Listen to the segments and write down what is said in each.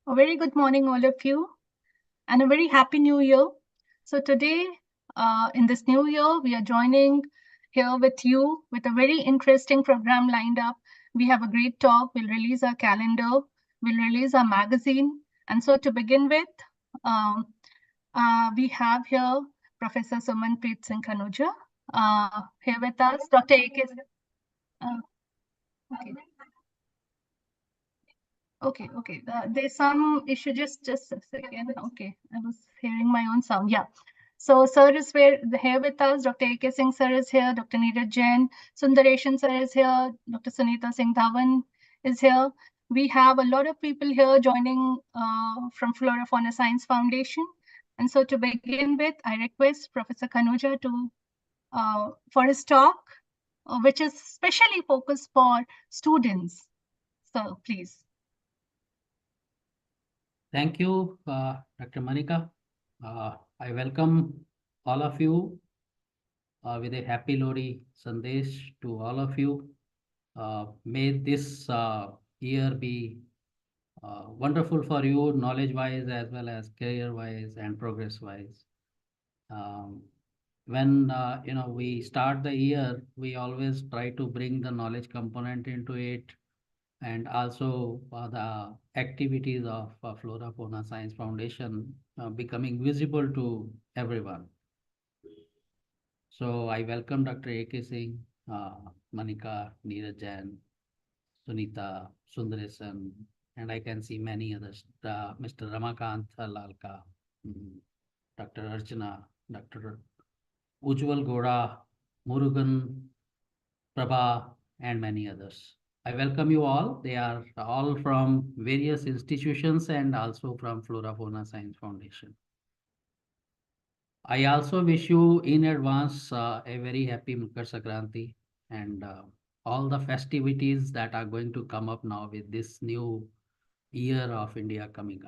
A very good morning, all of you, and a very happy new year. So, today, in this new year, we are joining here with you with a very interesting program lined up. We have a great talk. We'll release our calendar, we'll release our magazine. And so, to begin with, um, we have here Professor Sumanpreet Singh Khanuja here with us. Dr. A.K. Okay. Okay. There's some issue. Just a second. Okay, I was hearing my own sound. Yeah. So, sir is here with us. Dr. A.K. Singh sir is here. Dr. Neeraj Jain, Sundareshan sir is here. Dr. Sunita Singh Dhawan is here. We have a lot of people here joining from Flora Fauna Science Foundation. And so, to begin with, I request Professor Khanuja to for his talk, which is specially focused for students. So, please. Thank you, Dr. Manika. I welcome all of you with a happy Lodi Sandesh to all of you. May this year be wonderful for you, knowledge-wise as well as career-wise and progress-wise. When we start the year, we always try to bring the knowledge component into it, and also the activities of Flora Fauna Science Foundation becoming visible to everyone. So I welcome Dr. A.K. Singh, Manika, Neeraj Jain, Sunita, Sundaresan, and I can see many others, Mr. Ramakant Lalka, Dr. Archana, Dr. Ujwal Goda, Murugan, Prabha, and many others. I welcome you all. They are all from various institutions and also from Flora Fauna Science Foundation. I also wish you in advance a very happy Makar Sankranti and all the festivities that are going to come up now with this new year of India coming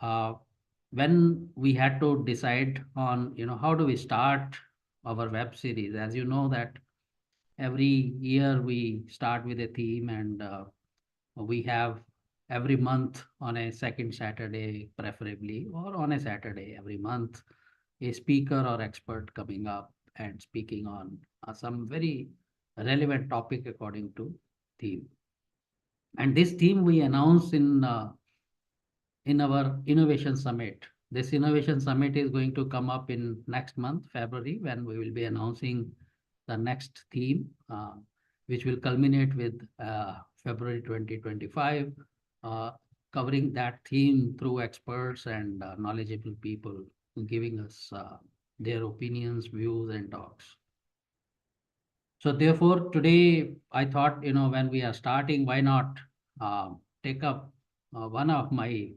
up. When we had to decide on, how do we start our web series, as you know that every year we start with a theme, and we have every month on a second Saturday, preferably, or on a Saturday every month, a speaker or expert coming up and speaking on some very relevant topic according to theme. And this theme we announced in our innovation summit. This innovation summit is going to come up in next month, February, when we will be announcing the next theme, which will culminate with February 2025, covering that theme through experts and knowledgeable people giving us their opinions, views, and talks. So therefore, today I thought, when we are starting, why not take up one of my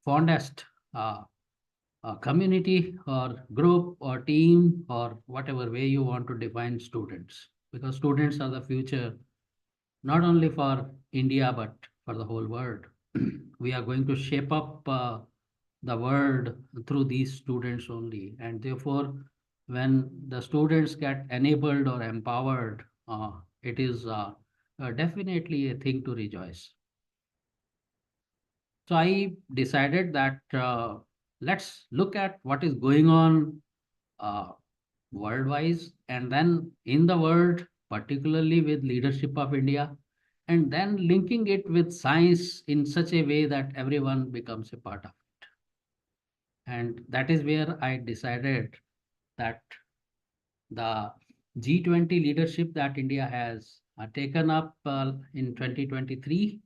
fondest community or group or team or whatever way you want to define students, because students are the future, not only for India, but for the whole world. We are going to shape up the world through these students only. And therefore, when the students get enabled or empowered, it is definitely a thing to rejoice. So I decided that let's look at what is going on worldwise, and then in the world, particularly with leadership of India, and then linking it with science in such a way that everyone becomes a part of it. And that is where I decided that the G20 leadership that India has taken up in 2023,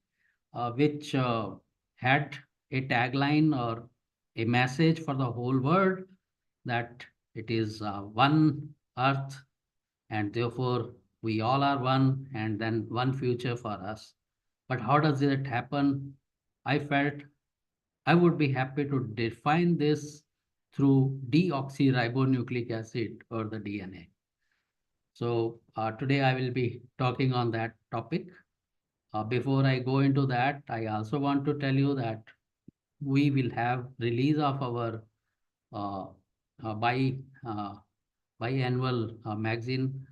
which had a tagline or a message for the whole world that it is one earth, and therefore we all are one, and then one future for us. But how does it happen? I felt I would be happy to define this through deoxyribonucleic acid, or the DNA. So today I will be talking on that topic. Before I go into that, I also want to tell you that we will have release of our uh, uh, bi uh, biannual magazine,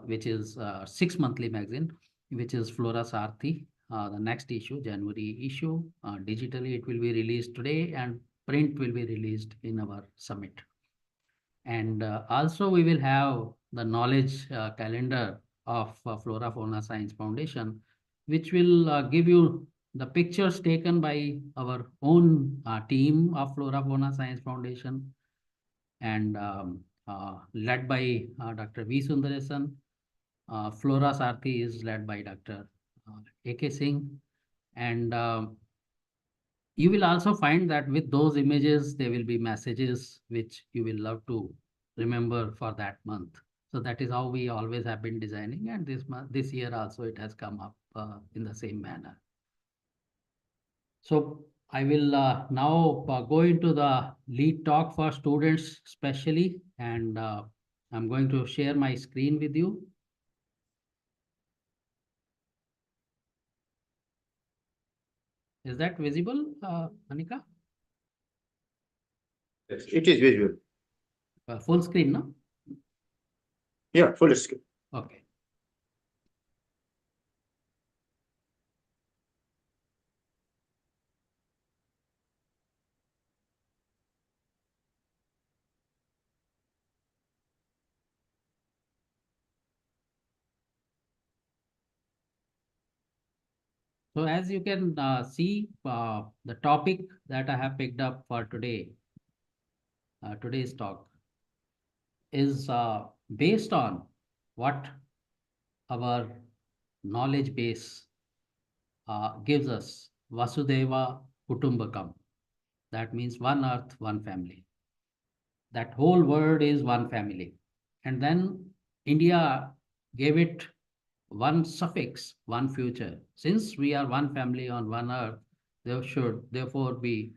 which is 6 monthly magazine, which is FloraSarthi. the next issue, January issue. Digitally, it will be released today, and print will be released in our summit. And also, we will have the knowledge calendar of Flora Fauna Science Foundation, which will give you the pictures taken by our own team of Flora Fauna Science Foundation, and led by Dr. V. Sundaresan. FloraSarthi is led by Dr. A.K. Singh. And you will also find that with those images, there will be messages which you will love to remember for that month. So that is how we always have been designing, and this year also it has come up in the same manner. So I will now go into the lead talk for students especially, and I'm going to share my screen with you. Is that visible, Anika? Yes, it is visual. Full screen, no? Yeah, full screen. Okay. So as you can see, the topic that I have picked up for today, today's talk, is based on what our knowledge base gives us, Vasudeva Kutumbakam. That means one earth, one family. That whole word is one family. And then India gave it one suffix, one future. Since we are one family on one earth, there should therefore be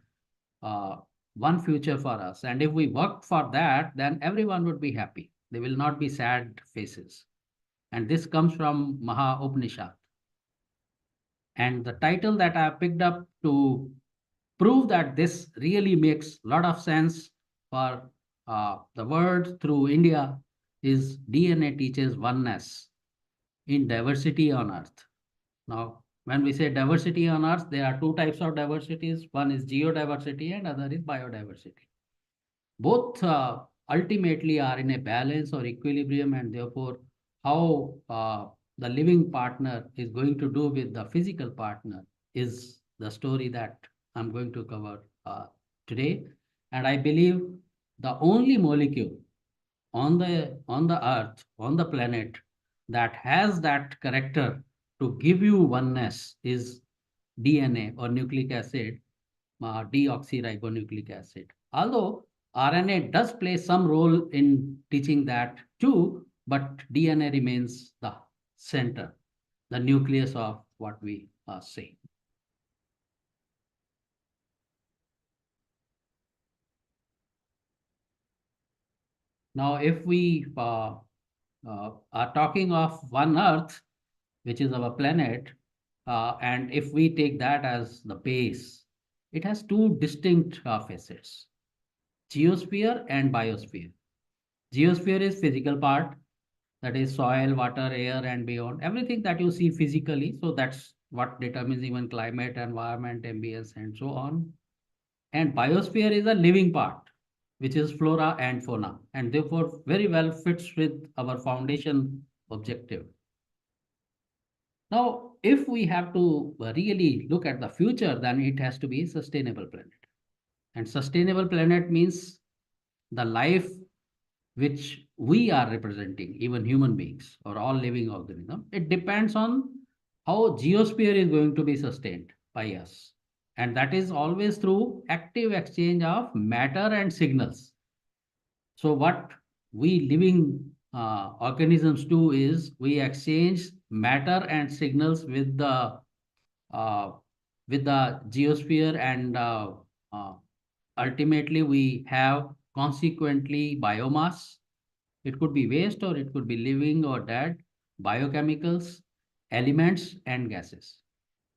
one future for us. And if we work for that, then everyone would be happy. There will not be sad faces. And this comes from Maha Upanishad. And the title that I picked up to prove that this really makes a lot of sense for the world through India is DNA teaches oneness in diversity on earth. Now, when we say diversity on earth, there are two types of diversities. One is geodiversity and other is biodiversity. Both ultimately are in a balance or equilibrium, and therefore how the living partner is going to do with the physical partner is the story that I'm going to cover today. And I believe the only molecule on the earth, on the planet, that has that character to give you oneness is DNA or nucleic acid, deoxyribonucleic acid. Although RNA does play some role in teaching that too, but DNA remains the center, the nucleus of what we say. Now, if we are talking of one Earth, which is our planet, and if we take that as the base, it has two distinct facets, geosphere and biosphere. Geosphere is physical part, that is soil, water, air, and beyond, everything that you see physically. So that's what determines even climate, environment, ambience, and so on. And biosphere is a living part, which is flora and fauna, and therefore very well fits with our foundation objective. Now, if we have to really look at the future, then it has to be a sustainable planet. And sustainable planet means the life which we are representing, even human beings or all living organisms. It depends on how geosphere is going to be sustained by us. And that is always through active exchange of matter and signals. So what we living organisms do is we exchange matter and signals with the geosphere, and ultimately we have consequently biomass. It could be waste or it could be living or dead, biochemicals, elements and gases.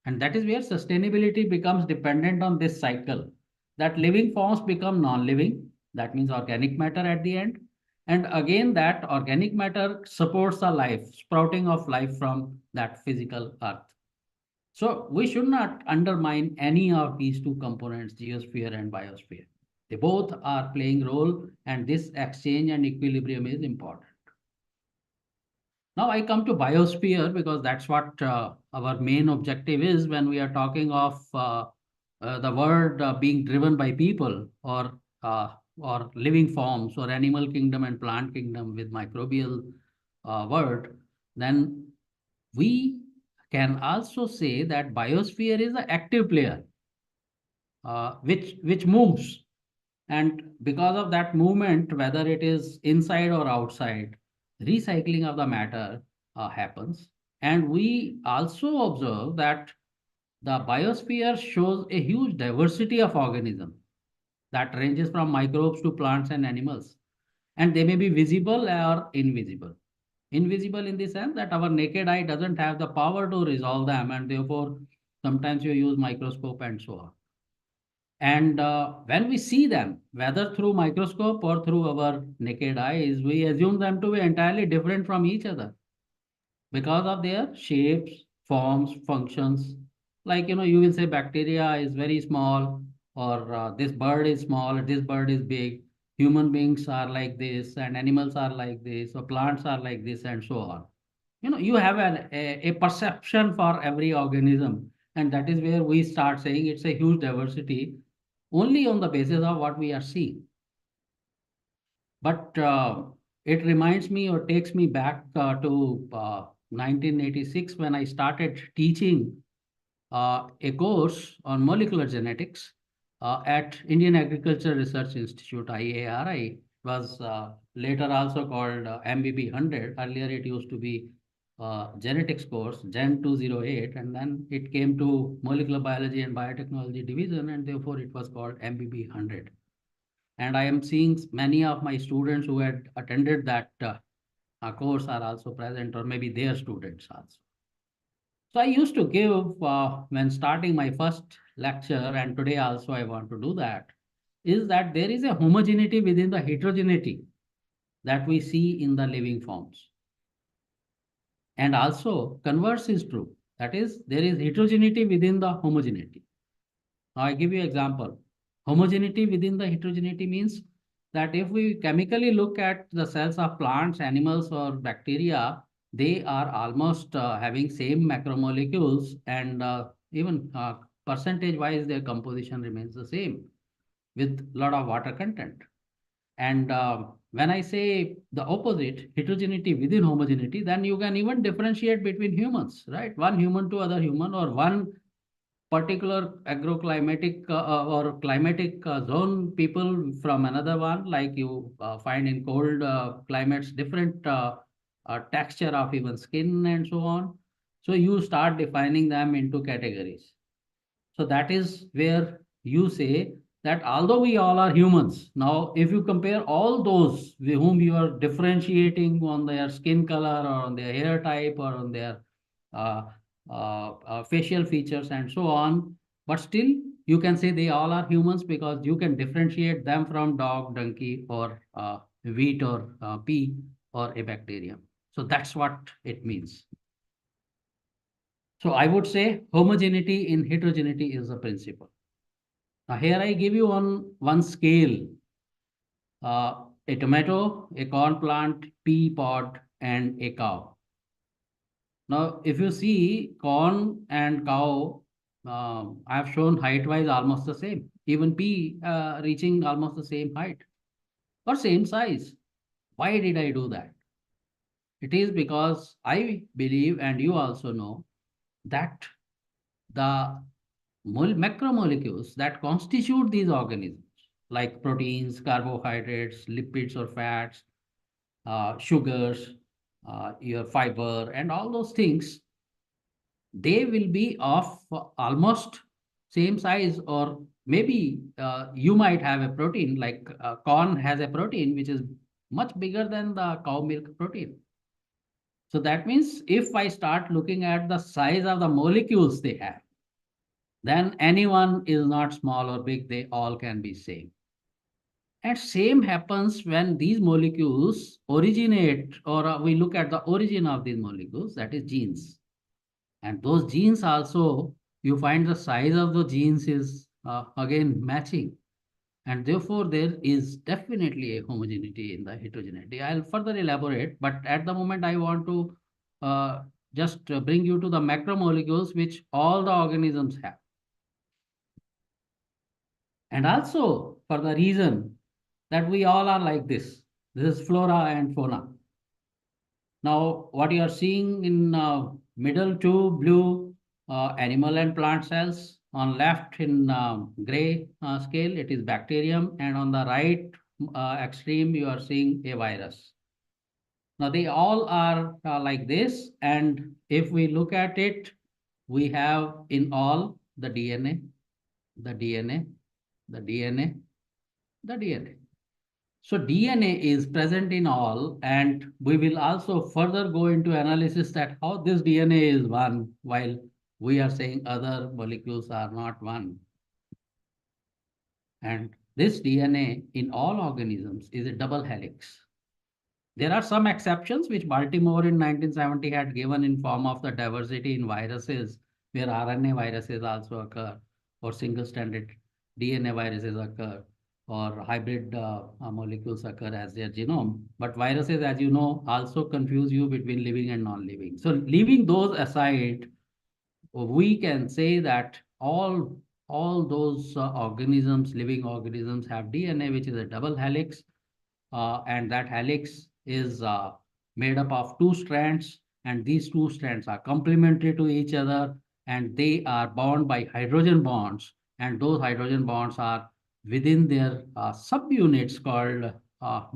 And that is where sustainability becomes dependent on this cycle, that living forms become non-living, that means organic matter at the end. And again, that organic matter supports the life, sprouting of life from that physical earth. So we should not undermine any of these two components, geosphere and biosphere. They both are playing role, and this exchange and equilibrium is important. Now I come to biosphere because that's what our main objective is when we are talking of the world being driven by people or living forms or animal kingdom and plant kingdom with microbial world. Then we can also say that biosphere is an active player which moves, and because of that movement, whether it is inside or outside, recycling of the matter happens. And we also observe that the biosphere shows a huge diversity of organisms that ranges from microbes to plants and animals, and they may be visible or invisible. Invisible in the sense that our naked eye doesn't have the power to resolve them, and therefore sometimes you use microscope and so on. And when we see them, whether through microscope or through our naked eyes, we assume them to be entirely different from each other because of their shapes, forms, functions. Like, you will say bacteria is very small, or this bird is small, this bird is big. Human beings are like this, and animals are like this, or plants are like this, and so on. You have a perception for every organism, and that is where we start saying it's a huge diversity only on the basis of what we are seeing. But it reminds me or takes me back to 1986 when I started teaching a course on molecular genetics at Indian Agriculture Research Institute, IARI. Was later also called MBB 100. Earlier it used to be genetics course, Gen 208, and then it came to molecular biology and biotechnology division, and therefore it was called MBB 100. And I am seeing many of my students who had attended that course are also present, or maybe their students also. So I used to give when starting my first lecture, and today also I want to do that, is that there is a homogeneity within the heterogeneity that we see in the living forms. And also converse is true. That is, there is heterogeneity within the homogeneity. Now I give you example. Homogeneity within the heterogeneity means that if we chemically look at the cells of plants, animals, or bacteria, they are almost having same macromolecules, and even percentage wise their composition remains the same with lot of water content. And when I say the opposite, heterogeneity within homogeneity, then you can even differentiate between humans, right? One human to other human, or one particular agroclimatic or climatic zone people from another one, like you find in cold climates, different texture of even skin and so on. So you start defining them into categories. So that is where you say that although we all are humans, now if you compare all those whom you are differentiating on their skin color or on their hair type or on their uh, facial features and so on, but still you can say they all are humans because you can differentiate them from dog, donkey, or wheat, or pea, or a bacterium. So that's what it means. So I would say homogeneity in heterogeneity is the principle. Now here I give you on one scale, a tomato, a corn plant, pea pod, and a cow. Now if you see corn and cow, I have shown height-wise almost the same. Even pea reaching almost the same height or same size. Why did I do that? It is because I believe, and you also know, that the macromolecules that constitute these organisms, like proteins, carbohydrates, lipids or fats, sugars, your fiber, and all those things, they will be of almost same size, or maybe you might have a protein, like corn has a protein which is much bigger than the cow milk protein. So that means if I start looking at the size of the molecules they have, then anyone is not small or big, they all can be same. And same happens when these molecules originate, or we look at the origin of these molecules, that is genes. And those genes also, you find the size of the genes is again matching. And therefore, there is definitely a homogeneity in the heterogeneity. I'll further elaborate, but at the moment, I want to just bring you to the macromolecules which all the organisms have. And also for the reason that we all are like this. This is flora and fauna. Now, what you are seeing in middle two blue animal and plant cells, on left in gray scale, it is bacterium, and on the right extreme, you are seeing a virus. Now, they all are like this, and if we look at it, we have in all the DNA, the DNA, the DNA, the DNA. So DNA is present in all, and we will also further go into analysis that how this DNA is one, while we are saying other molecules are not one. And this DNA in all organisms is a double helix. There are some exceptions which Baltimore in 1970 had given in form of the diversity in viruses, where RNA viruses also occur, or single-stranded DNA viruses occur, or hybrid molecules occur as their genome. But viruses, as you know, also confuse you between living and non-living. So leaving those aside, we can say that all those organisms, living organisms, have DNA, which is a double helix, and that helix is made up of two strands, and these two strands are complementary to each other, and they are bound by hydrogen bonds, and those hydrogen bonds are within their subunits called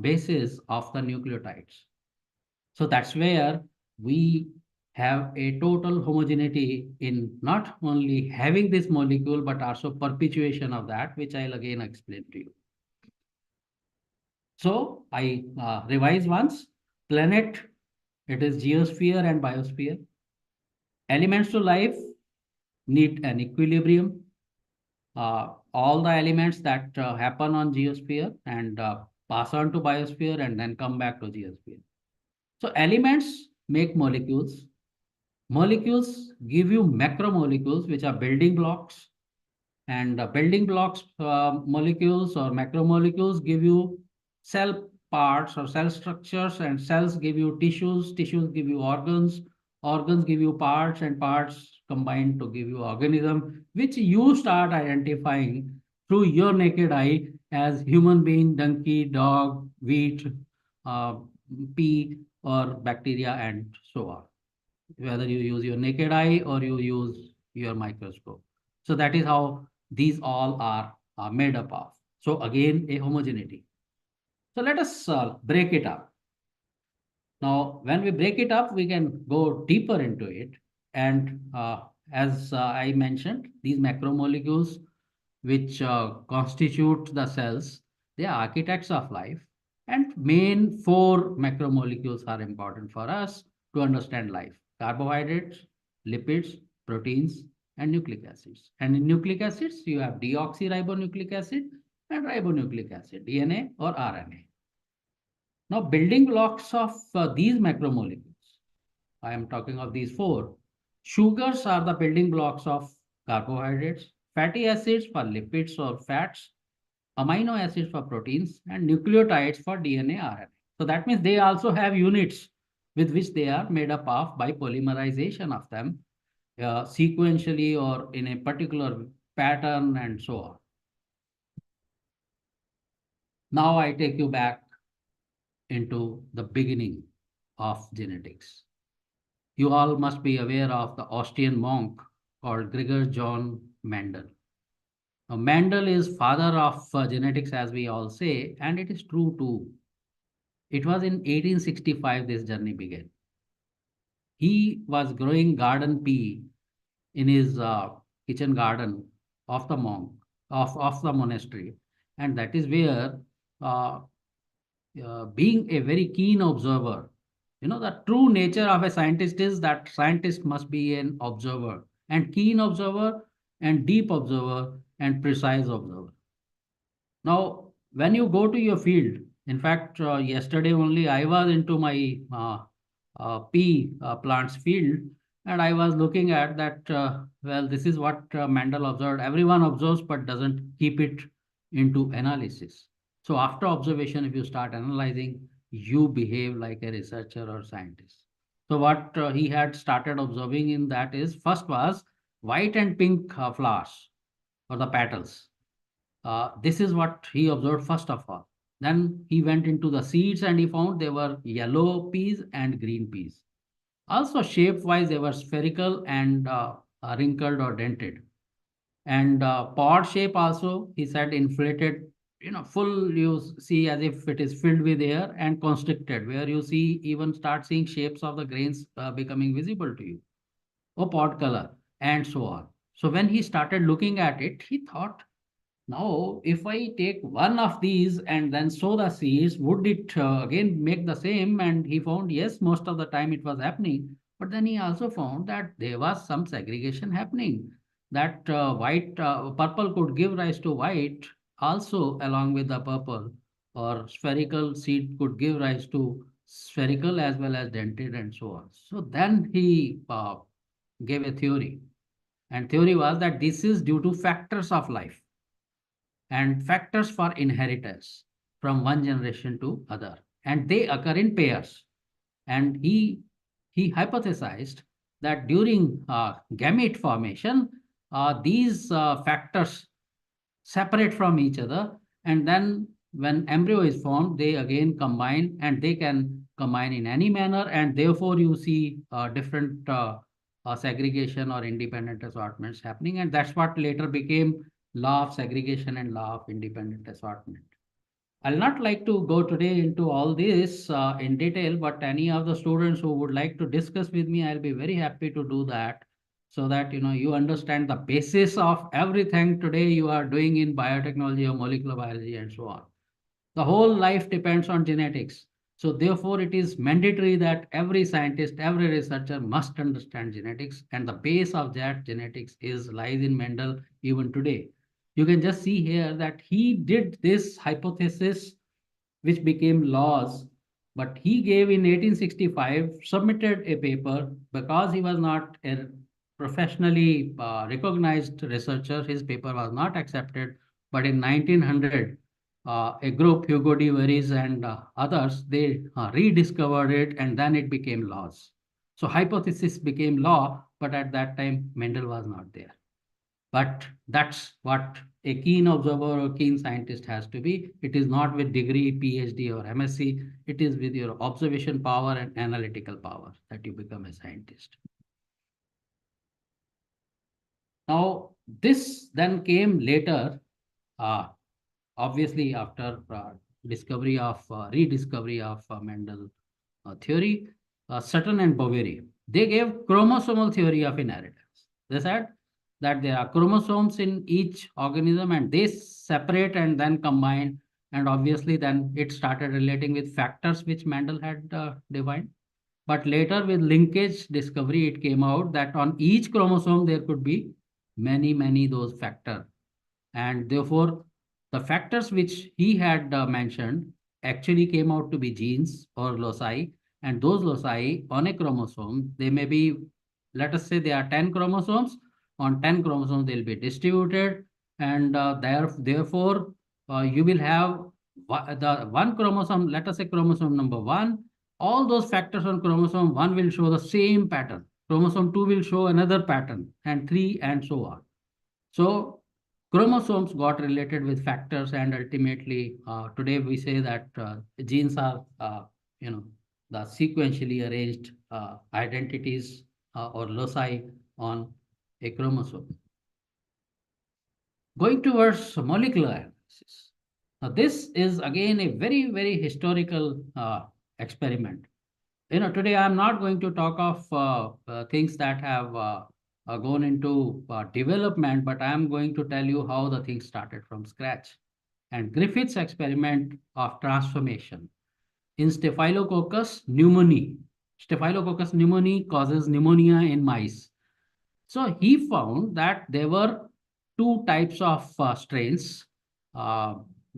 bases of the nucleotides. So that's where we have a total homogeneity in not only having this molecule, but also perpetuation of that, which I'll again explain to you. So I revise once. Planet, it is geosphere and biosphere. Elements to life need an equilibrium. All the elements that happen on geosphere and pass on to biosphere and then come back to geosphere. So elements make molecules. Molecules give you macromolecules, which are building blocks. And building blocks, molecules or macromolecules give you cell parts or cell structures, and cells give you tissues, tissues give you organs, organs give you parts, and parts combine to give you organism, which you start identifying through your naked eye as human being, donkey, dog, wheat, uh, pea, or bacteria, and so on, whether you use your naked eye or you use your microscope. So that is how these all are made up of. So again, a homogeneity. So let us break it up. Now, when we break it up, we can go deeper into it. And as I mentioned, these macromolecules, which constitute the cells, they are architects of life. And main four macromolecules are important for us to understand life: carbohydrates, lipids, proteins, and nucleic acids. And in nucleic acids, you have deoxyribonucleic acid and ribonucleic acid, DNA or RNA. Now, building blocks of these macromolecules, I am talking of these four. Sugars are the building blocks of carbohydrates, fatty acids for lipids or fats, amino acids for proteins, and nucleotides for DNA, RNA. So that means they also have units with which they are made up of by polymerization of them sequentially or in a particular pattern and so on. Now I take you back into the beginning of genetics. You all must be aware of the Austrian monk called Gregor John Mendel. Now, Mendel is father of genetics, as we all say, and it is true too. It was in 1865 this journey began. He was growing garden pea in his kitchen garden of the monk, of the monastery. And that is where, being a very keen observer, the true nature of a scientist is that scientist must be an observer, and keen observer, and deep observer, and precise observer. Now, when you go to your field, in fact, yesterday only I was into my pea plants field, And I was looking at that, well, this is what Mendel observed. Everyone observes but doesn't keep it into analysis. So after observation, if you start analyzing, you behave like a researcher or scientist. So what he had started observing in that is, first was white and pink flowers or the petals. This is what he observed first of all. Then he went into the seeds and he found they were yellow peas and green peas. Also, shape-wise, they were spherical and wrinkled or dented. And pod shape also, he said, inflated, full, you see as if it is filled with air, and constricted, where you see even start seeing shapes of the grains becoming visible to you, or pod color, and so on. So when he started looking at it, he thought, now, if I take one of these and then sow the seeds, would it again make the same? And he found, yes, most of the time it was happening. But then he also found that there was some segregation happening. That purple could give rise to white also along with the purple, or spherical seed could give rise to spherical as well as dented and so on. So then he gave a theory. And theory was that this is due to factors of life and factors for inheritance from one generation to other, and they occur in pairs. And he hypothesized that during gamete formation, these factors separate from each other, and then when embryo is formed, they again combine, and they can combine in any manner, and therefore you see different segregation or independent assortments happening, and that's what later became law of segregation and law of independent assortment. I'll not like to go today into all this in detail, but any of the students who would like to discuss with me, I'll be very happy to do that, so that you understand the basis of everything today you are doing in biotechnology or molecular biology and so on. The whole life depends on genetics. So therefore, it is mandatory that every scientist, every researcher must understand genetics, and the base of that genetics is lies in Mendel even today. You can just see here that he did this hypothesis, which became laws, but he gave in 1865, submitted a paper because he was not a professionally recognized researcher. His paper was not accepted, but in 1900, a group, Hugo de Veris and others, they rediscovered it, and then it became laws. So hypothesis became law, but at that time, Mendel was not there. But that's what a keen observer or keen scientist has to be. It is not with degree, PhD or MSc. It is with your observation power and analytical power that you become a scientist. Now, this then came later, obviously after rediscovery of Mendel theory, Sutton and Boveri. They gave chromosomal theory of inheritance. They said that there are chromosomes in each organism, and they separate and then combine. And obviously then it started relating with factors which Mendel had defined. But later with linkage discovery, it came out that on each chromosome there could be many those factors. And therefore, the factors which he had mentioned actually came out to be genes or loci. And those loci on a chromosome, they may be, let us say there are 10 chromosomes. On 10 chromosomes, they'll be distributed. And therefore, you will have the one chromosome, let us say chromosome number 1. All those factors on chromosome 1 will show the same pattern. Chromosome 2 will show another pattern, and 3, and so on. So chromosomes got related with factors, and ultimately today we say that genes are the sequentially arranged identities or loci on a chromosome. Going towards molecular analysis. Now this is again a very historical experiment. Today I'm not going to talk of things that have gone into development, but I'm going to tell you how the thing started from scratch. And Griffith's experiment of transformation in Staphylococcus pneumoniae. Staphylococcus pneumoniae causes pneumonia in mice. So he found that there were two types of strains,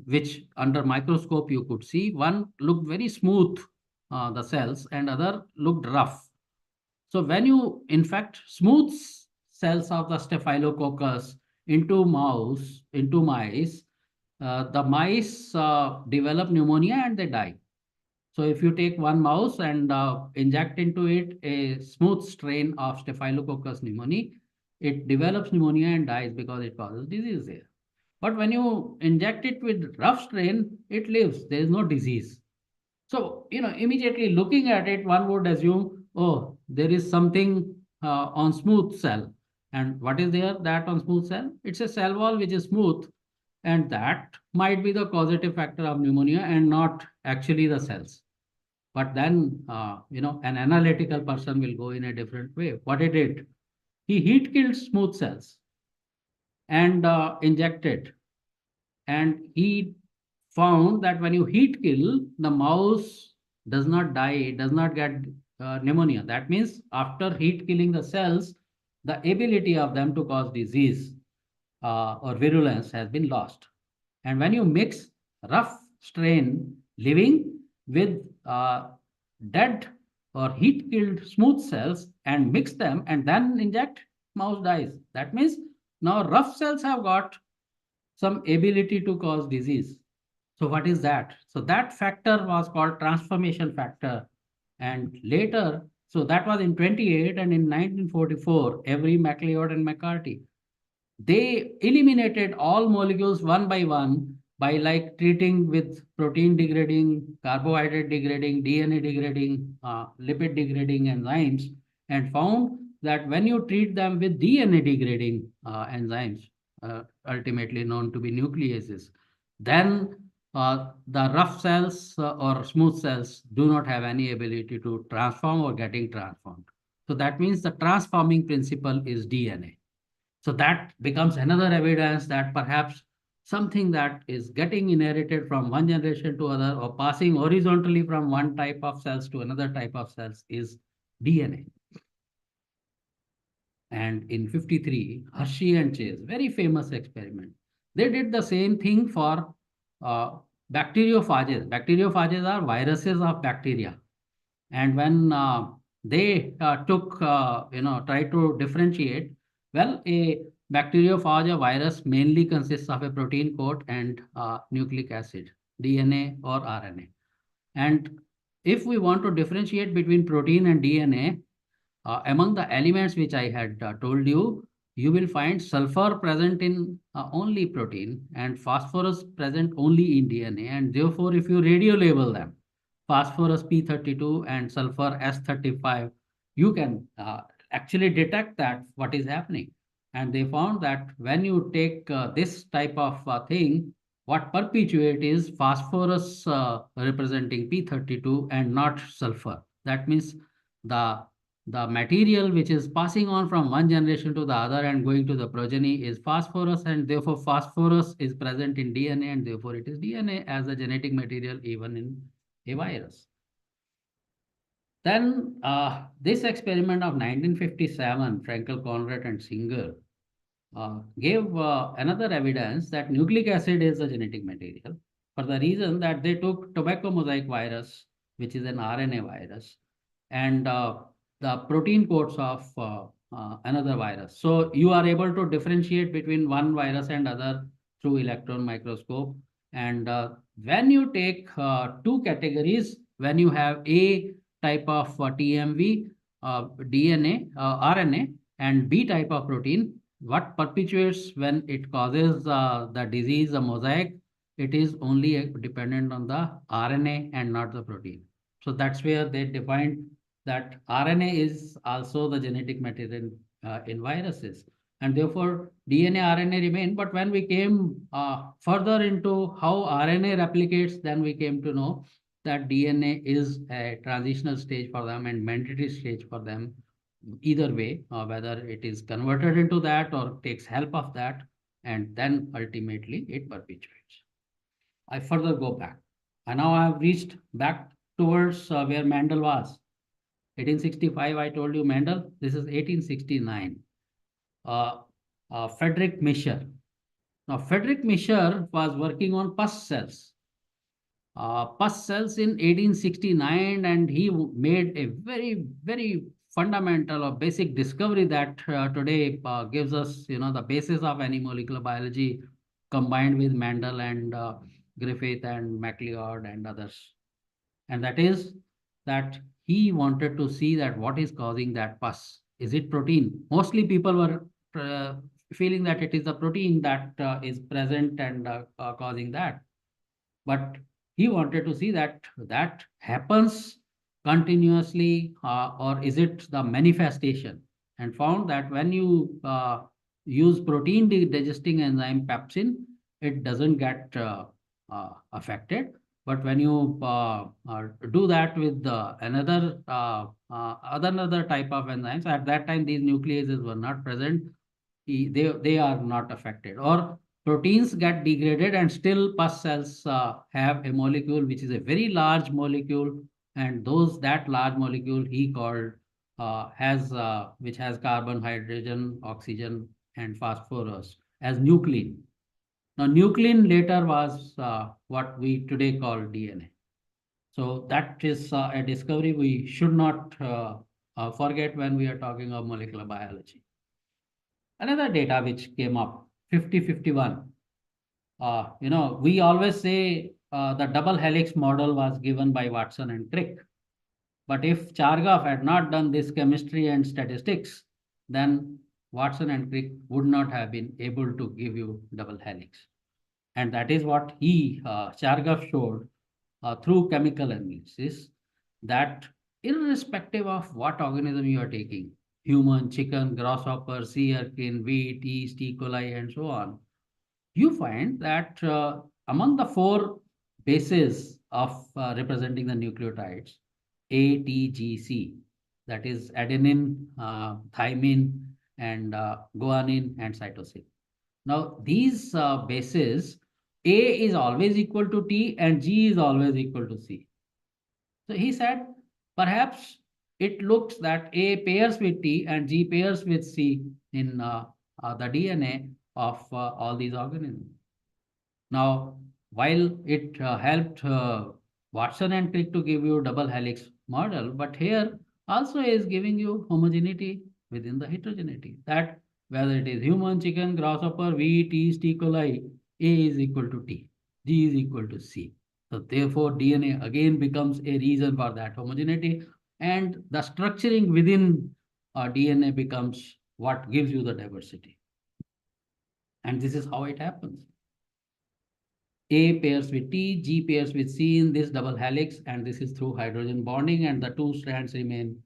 which under microscope you could see. One looked very smooth, the cells, and other looked rough. So when you, in fact, smooth cells of the Staphylococcus into mice, the mice develop pneumonia and they die. So if you take one mouse and inject into it a smooth strain of Staphylococcus pneumoniae, it develops pneumonia and dies because it causes disease there. But when you inject it with rough strain, it lives. There is no disease. So, immediately looking at it, one would assume, oh, there is something on smooth cell. And what is there that on smooth cell? It's a cell wall which is smooth, and that might be the causative factor of pneumonia and not actually the cells. But then, an analytical person will go in a different way. What he did, he heat killed smooth cells and injected. And he found that when you heat kill, the mouse does not die, does not get pneumonia. That means after heat killing the cells, the ability of them to cause disease or virulence has been lost. And when you mix rough strain living with dead or heat killed smooth cells and mix them and then inject, mouse dies. That means now rough cells have got some ability to cause disease. So what is that? So that factor was called transformation factor. And later, so that was in 28, and in 1944, Avery, MacLeod and McCarthy, they eliminated all molecules one by like treating with protein degrading, carbohydrate degrading, DNA degrading, lipid degrading enzymes, and found that when you treat them with DNA degrading enzymes, ultimately known to be nucleases, then the rough cells or smooth cells do not have any ability to transform or getting transformed. So that means the transforming principle is DNA. So that becomes another evidence that perhaps something that is getting inherited from one generation to other or passing horizontally from one type of cells to another type of cells is DNA. And in 53, Hershey and Chase, very famous experiment. They did the same thing for bacteriophages. Bacteriophages are viruses of bacteria. And when they tried to differentiate, well, a bacteriophage, a virus, mainly consists of a protein coat and nucleic acid, DNA or RNA. And if we want to differentiate between protein and DNA, among the elements which I had told you, you will find sulfur present in only protein and phosphorus present only in DNA. And therefore, if you radio label them, phosphorus P32 and sulfur S35, you can actually detect that what is happening. And they found that when you take this type of thing, what perpetuate is phosphorus representing P32 and not sulfur. That means the material which is passing on from one generation to the other and going to the progeny is phosphorus, and therefore phosphorus is present in DNA, and therefore it is DNA as a genetic material even in a virus. Then this experiment of 1957, Frankel, Conrad and Singer gave another evidence that nucleic acid is a genetic material, for the reason that they took tobacco mosaic virus, which is an RNA virus, and the protein codes of another virus. So you are able to differentiate between one virus and other through electron microscope. And when you take two categories, when you have A type of TMV, DNA, RNA, and B type of protein, what perpetuates when it causes the disease, the mosaic, it is only dependent on the RNA and not the protein. So that's where they defined that RNA is also the genetic material in viruses. And therefore, DNA, RNA remain. But when we came further into how RNA replicates, then we came to know that DNA is a transitional stage for them and mandatory stage for them. Either way, whether it is converted into that or takes help of that, and then ultimately it perpetuates. I further go back. And now I have reached back towards where Mendel was. 1865, I told you Mendel. This is 1869. Friedrich Mischer. Now, Friedrich Mischer was working on pus cells. Pus cells in 1869, and he made a very, very fundamental or basic discovery that today gives us, the basis of any molecular biology, combined with Mendel and Griffith and MacLeod and others. And that is that he wanted to see that what is causing that pus. Is it protein? Mostly people were feeling that it is the protein that is present and causing that. But he wanted to see that that happens continuously, or is it the manifestation, and found that when you use protein digesting enzyme pepsin, it doesn't get affected. But when you do that with another type of enzymes, at that time these nucleases were not present, they are not affected. Or proteins get degraded and still pus cells have a molecule which is a very large molecule, and that large molecule he called which has carbon, hydrogen, oxygen, and phosphorus as nuclein. Now, nuclein later was what we today call DNA. So that is a discovery we should not forget when we are talking of molecular biology. Another data which came up, 5051. We always say the double helix model was given by Watson and Crick. But if Chargaff had not done this chemistry and statistics, then Watson and Crick would not have been able to give you double helix. And that is what Chargaff showed through chemical analysis, that irrespective of what organism you are taking, human, chicken, grasshopper, sea urchin, wheat, yeast, E. coli, and so on, you find that among the four bases of representing the nucleotides, A, T, G, C, that is adenine, thymine, and guanine, and cytosine. Now, these bases, A is always equal to T and G is always equal to C. So he said, perhaps it looks that A pairs with T and G pairs with C in the DNA of all these organisms. Now, while it helped Watson and Crick to give you double helix model, but here also is giving you homogeneity within the heterogeneity, that whether it is human, chicken, grasshopper, wheat, yeast, E. coli, A is equal to T, G is equal to C. So therefore, DNA again becomes a reason for that homogeneity, and the structuring within DNA becomes what gives you the diversity. And this is how it happens. A pairs with T, G pairs with C in this double helix, and this is through hydrogen bonding, and the two strands remain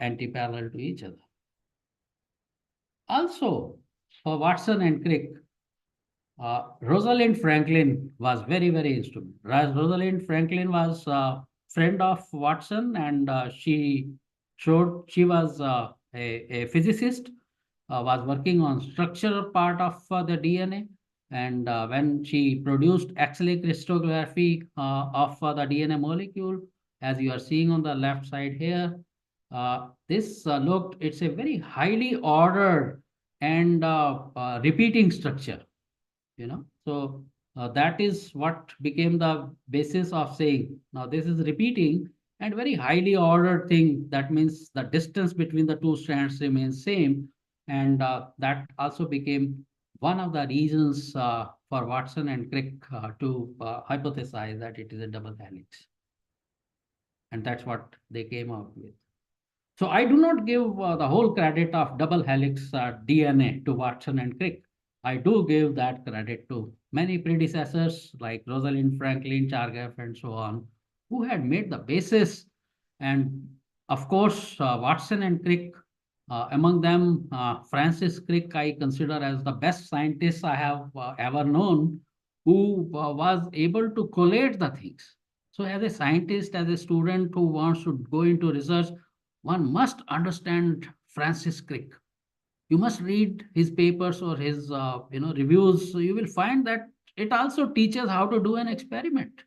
anti-parallel to each other. Also, for Watson and Crick, Rosalind Franklin was very, very instrumental. Rosalind Franklin was a friend of Watson, and she was a physicist, was working on structural part of the DNA. And when she produced X-ray crystallography of the DNA molecule, as you are seeing on the left side here, it's a very highly ordered and repeating structure. So that is what became the basis of saying, now this is repeating and very highly ordered thing. That means the distance between the two strands remains same. And that also became one of the reasons for Watson and Crick to hypothesize that it is a double helix. And that's what they came out with. So I do not give the whole credit of double helix DNA to Watson and Crick. I do give that credit to many predecessors like Rosalind Franklin, Chargaff, and so on, who had made the basis. And of course, Watson and Crick, among them, Francis Crick, I consider as the best scientist I have ever known, who was able to collate the things. So as a scientist, as a student who wants to go into research, one must understand Francis Crick. You must read his papers or his reviews. So you will find that it also teaches how to do an experiment.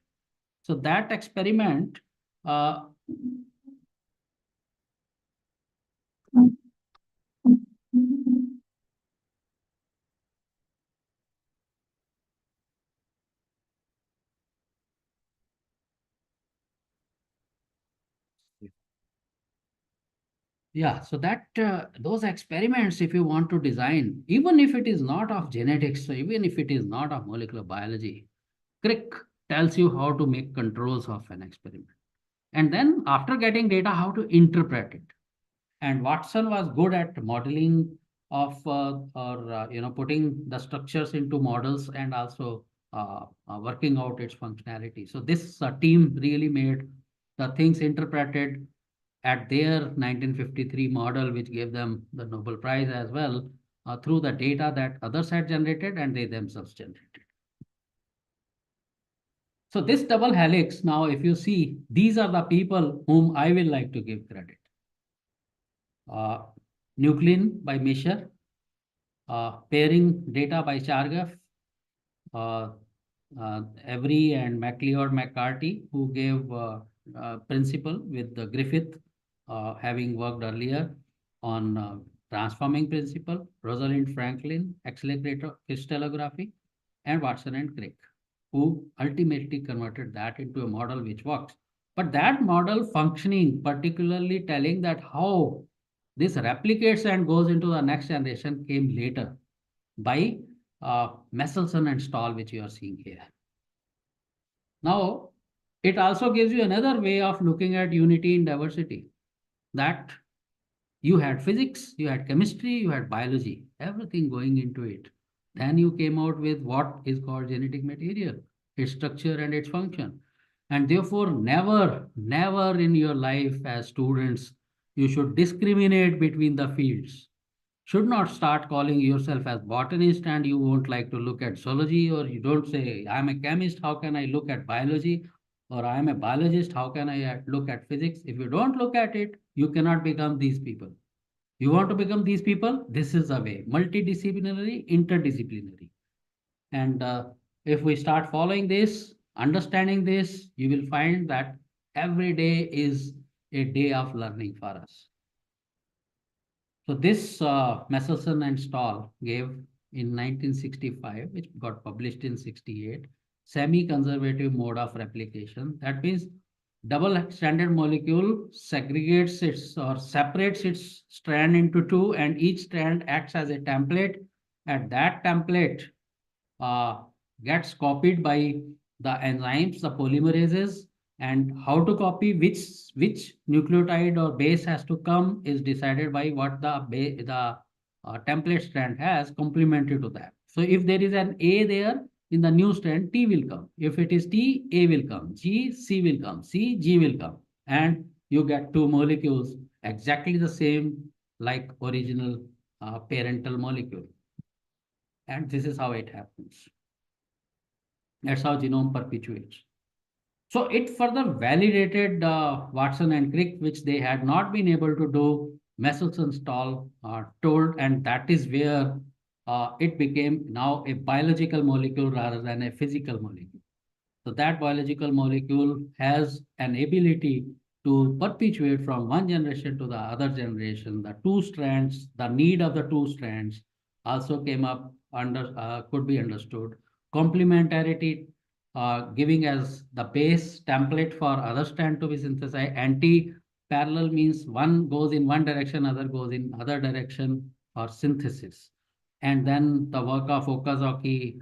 So that experiment Yeah, so that those experiments, if you want to design, even if it is not of genetics, so even if it is not of molecular biology, Crick tells you how to make controls of an experiment. And then after getting data, how to interpret it. And Watson was good at modeling of putting the structures into models and also working out its functionality. So this team really made the things interpreted at their 1953 model, which gave them the Nobel Prize as well, through the data that others had generated and they themselves generated. So this double helix, now if you see, these are the people whom I will like to give credit. Nuclein by Misher, pairing data by Chargaff, uh, Avery and MacLeod McCarthy, who gave principle with the Griffith, having worked earlier on transforming principle, Rosalind Franklin, accelerator crystallography, and Watson and Crick, who ultimately converted that into a model which works. But that model functioning, particularly telling that how this replicates and goes into the next generation, came later by Messelson and Stahl, which you are seeing here. Now, it also gives you another way of looking at unity in diversity, that you had physics, you had chemistry, you had biology, everything going into it. Then you came out with what is called genetic material, its structure and its function. And therefore, never in your life as students, you should discriminate between the fields. Should not start calling yourself as botanist and you won't like to look at zoology, or you don't say, I'm a chemist, how can I look at biology? Or I'm a biologist, how can I look at physics? If you don't look at it, you cannot become these people. You want to become these people? This is the way, multidisciplinary, interdisciplinary. And if we start following this, understanding this, you will find that every day is a day of learning for us. So this Messelson and Stahl gave in 1965, which got published in 68, semi-conservative mode of replication. That means double-stranded molecule segregates its or separates its strand into two, and each strand acts as a template. And that template uh, gets copied by the enzymes, the polymerases, and how to copy which nucleotide or base has to come is decided by what the template strand has complementary to that. So if there is an A there in the new strand, T will come. If it is T, A will come. G, C will come. C, G will come. And you get two molecules exactly the same like original parental molecule. And this is how it happens. That's how genome perpetuates. So it further validated Watson and Crick, which they had not been able to do. Messelson Stahl told, and that is where it became now a biological molecule rather than a physical molecule. So that biological molecule has an ability to perpetuate from one generation to the other generation. The two strands, the need of the two strands also came up could be understood. Complementarity, giving as the base template for other strand to be synthesized. Anti-parallel means one goes in one direction, other goes in other direction for synthesis. And then the work of Okazaki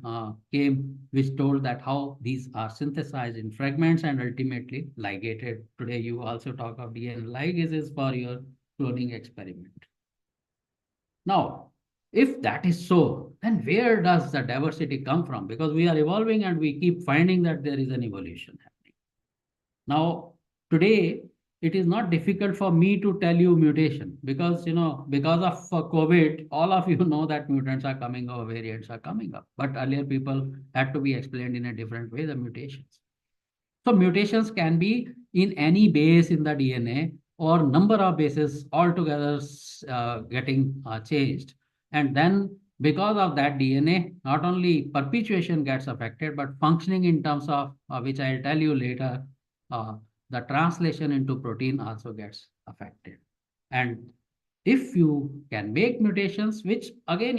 came, which told that how these are synthesized in fragments and ultimately ligated. Today, you also talk of DNA ligases for your cloning experiment. Now, if that is so, then where does the diversity come from? Because we are evolving and we keep finding that there is an evolution happening. Now, today, it is not difficult for me to tell you mutation because, because of COVID, all of you know that mutants are coming or variants are coming up. But earlier people had to be explained in a different way, the mutations. So mutations can be in any base in the DNA or number of bases altogether getting changed. And then because of that DNA, not only perpetuation gets affected, but functioning in terms of, which I'll tell you later, uh, the translation into protein also gets affected. And if you can make mutations, which again,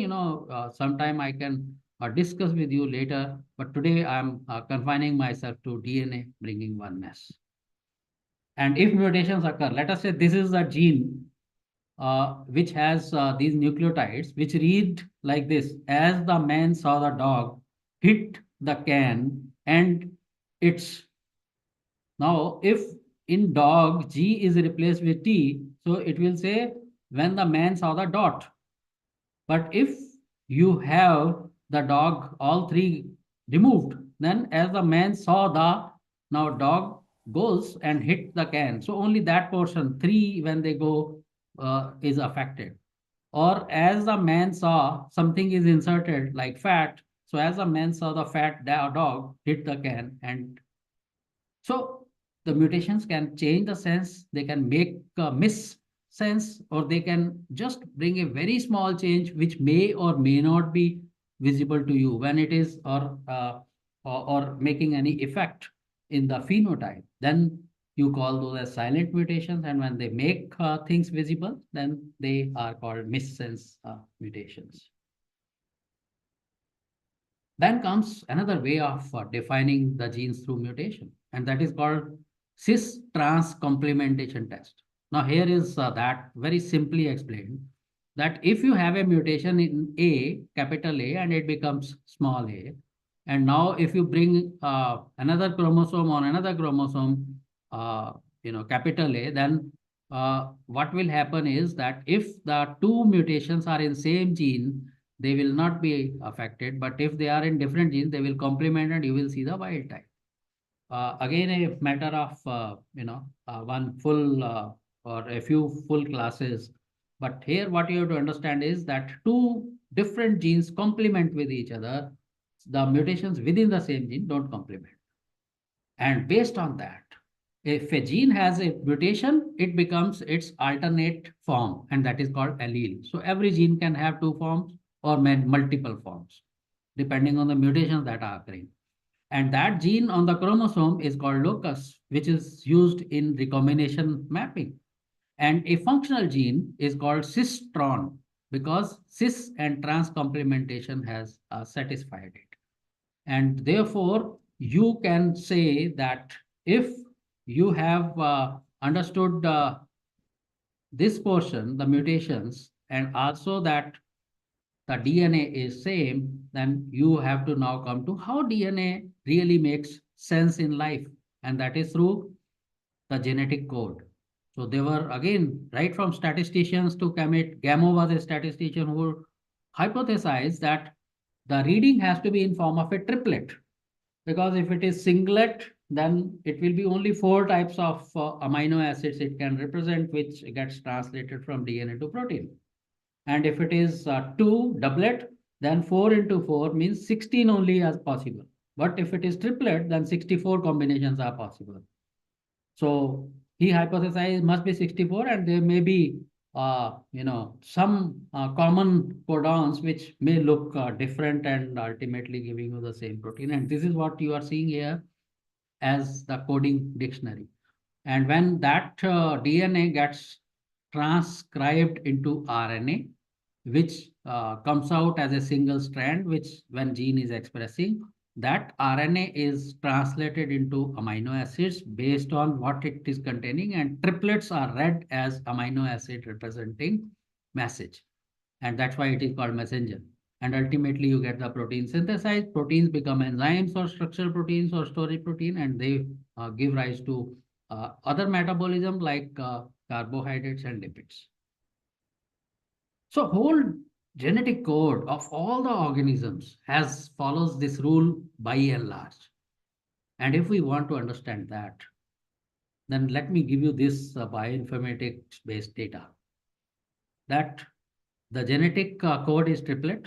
sometime I can discuss with you later, but today I'm confining myself to DNA bringing oneness. And if mutations occur, let us say this is a gene which has these nucleotides, which read like this: as the man saw the dog hit the can and it's. Now, if in dog G is replaced with T, so it will say when the man saw the dot. But if you have the dog, all three removed, then as the man saw the, now dog goes and hit the can. So only that portion, three when they go, is affected. Or as the man saw something is inserted like fat. So as the man saw the fat dog hit the can, and so the mutations can change the sense, they can make miss sense, or they can just bring a very small change which may or may not be visible to you when it is, or making any effect in the phenotype. Then you call those as silent mutations, and when they make things visible, then they are called missense mutations. Then comes another way of defining the genes through mutation, and that is called cis-trans complementation test. Now, here is that very simply explained, that if you have a mutation in A, capital A, and it becomes small a, and now if you bring another chromosome on another chromosome, capital A, then what will happen is that if the two mutations are in same gene, they will not be affected. But if they are in different genes, they will complement and you will see the wild type. Again, a matter of, one full or a few full classes. But here what you have to understand is that two different genes complement with each other. The mutations within the same gene don't complement. And based on that, if a gene has a mutation, it becomes its alternate form, and that is called allele. So every gene can have two forms or multiple forms, depending on the mutations that are occurring. And that gene on the chromosome is called locus, which is used in recombination mapping. And a functional gene is called cistron, because cis and trans complementation has satisfied it. And therefore, you can say that if you have understood this portion, the mutations, and also that the DNA is same, then you have to now come to how DNA really makes sense in life. And that is through the genetic code. So they were, again, right from statisticians to Gamow was a statistician who hypothesized that the reading has to be in form of a triplet. Because if it is singlet, then it will be only 4 types of amino acids it can represent, which gets translated from DNA to protein. And if it is 2 doublet, then 4 into 4 means 16 only as possible. But if it is triplet, then 64 combinations are possible. So he hypothesized must be 64, and there may be some common codons which may look different and ultimately giving you the same protein. And this is what you are seeing here as the coding dictionary. And when that DNA gets transcribed into RNA, which comes out as a single strand, which when gene is expressing, that RNA is translated into amino acids based on what it is containing, and triplets are read as amino acid representing message. And that's why it is called messenger. And ultimately you get the protein synthesized. Proteins become enzymes or structural proteins or storage protein, and they give rise to other metabolism like carbohydrates and lipids. So whole genetic code of all the organisms follows this rule by and large. And if we want to understand that, then let me give you this bioinformatics based data, that the genetic code is triplet.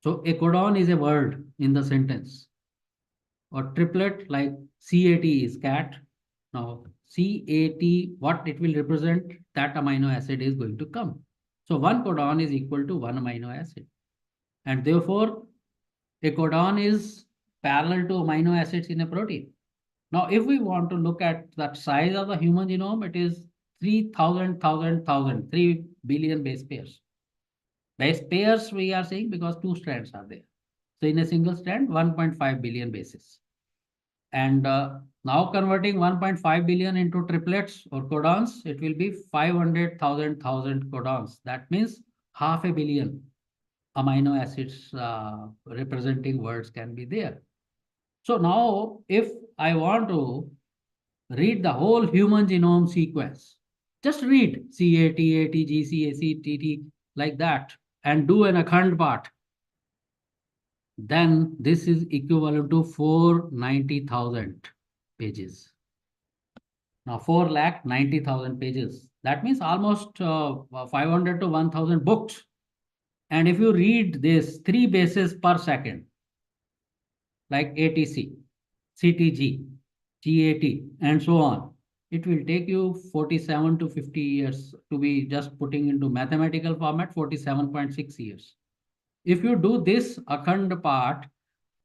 So a codon is a word in the sentence, or triplet like CAT is cat. Now CAT, what it will represent, that amino acid is going to come. So one codon is equal to one amino acid. And therefore, a codon is parallel to amino acids in a protein. Now, if we want to look at that size of the human genome, it is 3,000, 3 billion base pairs. Base pairs we are saying because 2 strands are there. So in a single strand, 1.5 billion bases. And Now converting 1.5 billion into triplets or codons, it will be 500,000 codons. That means half a billion amino acids representing words can be there. So now if I want to read the whole human genome sequence, just read CAT, AT, GC, AC, TT like that and do an Akhand part, then this is equivalent to 490,000 pages. Now 4,90,000 pages. That means almost 500 to 1,000 books. And if you read this 3 bases per second, like ATC, CTG, GAT, and so on, it will take you 47 to 50 years to be just putting into mathematical format, 47.6 years. If you do this Akhand part,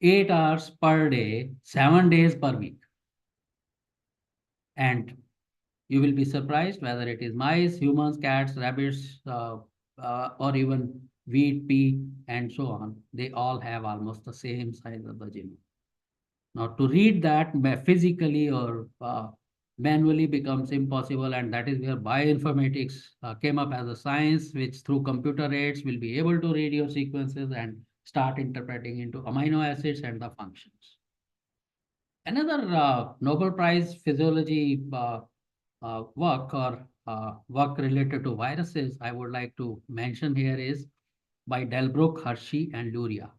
8 hours per day, 7 days per week, and you will be surprised whether it is mice, humans, cats, rabbits, or even wheat, pea, and so on. They all have almost the same size of the genome. Now, to read that physically or manually becomes impossible, and that is where bioinformatics came up as a science, which through computer aids will be able to read your sequences and start interpreting into amino acids and the functions. Another Nobel Prize physiology work or work related to viruses I would like to mention here is by Delbruck, Hershey, and Luria.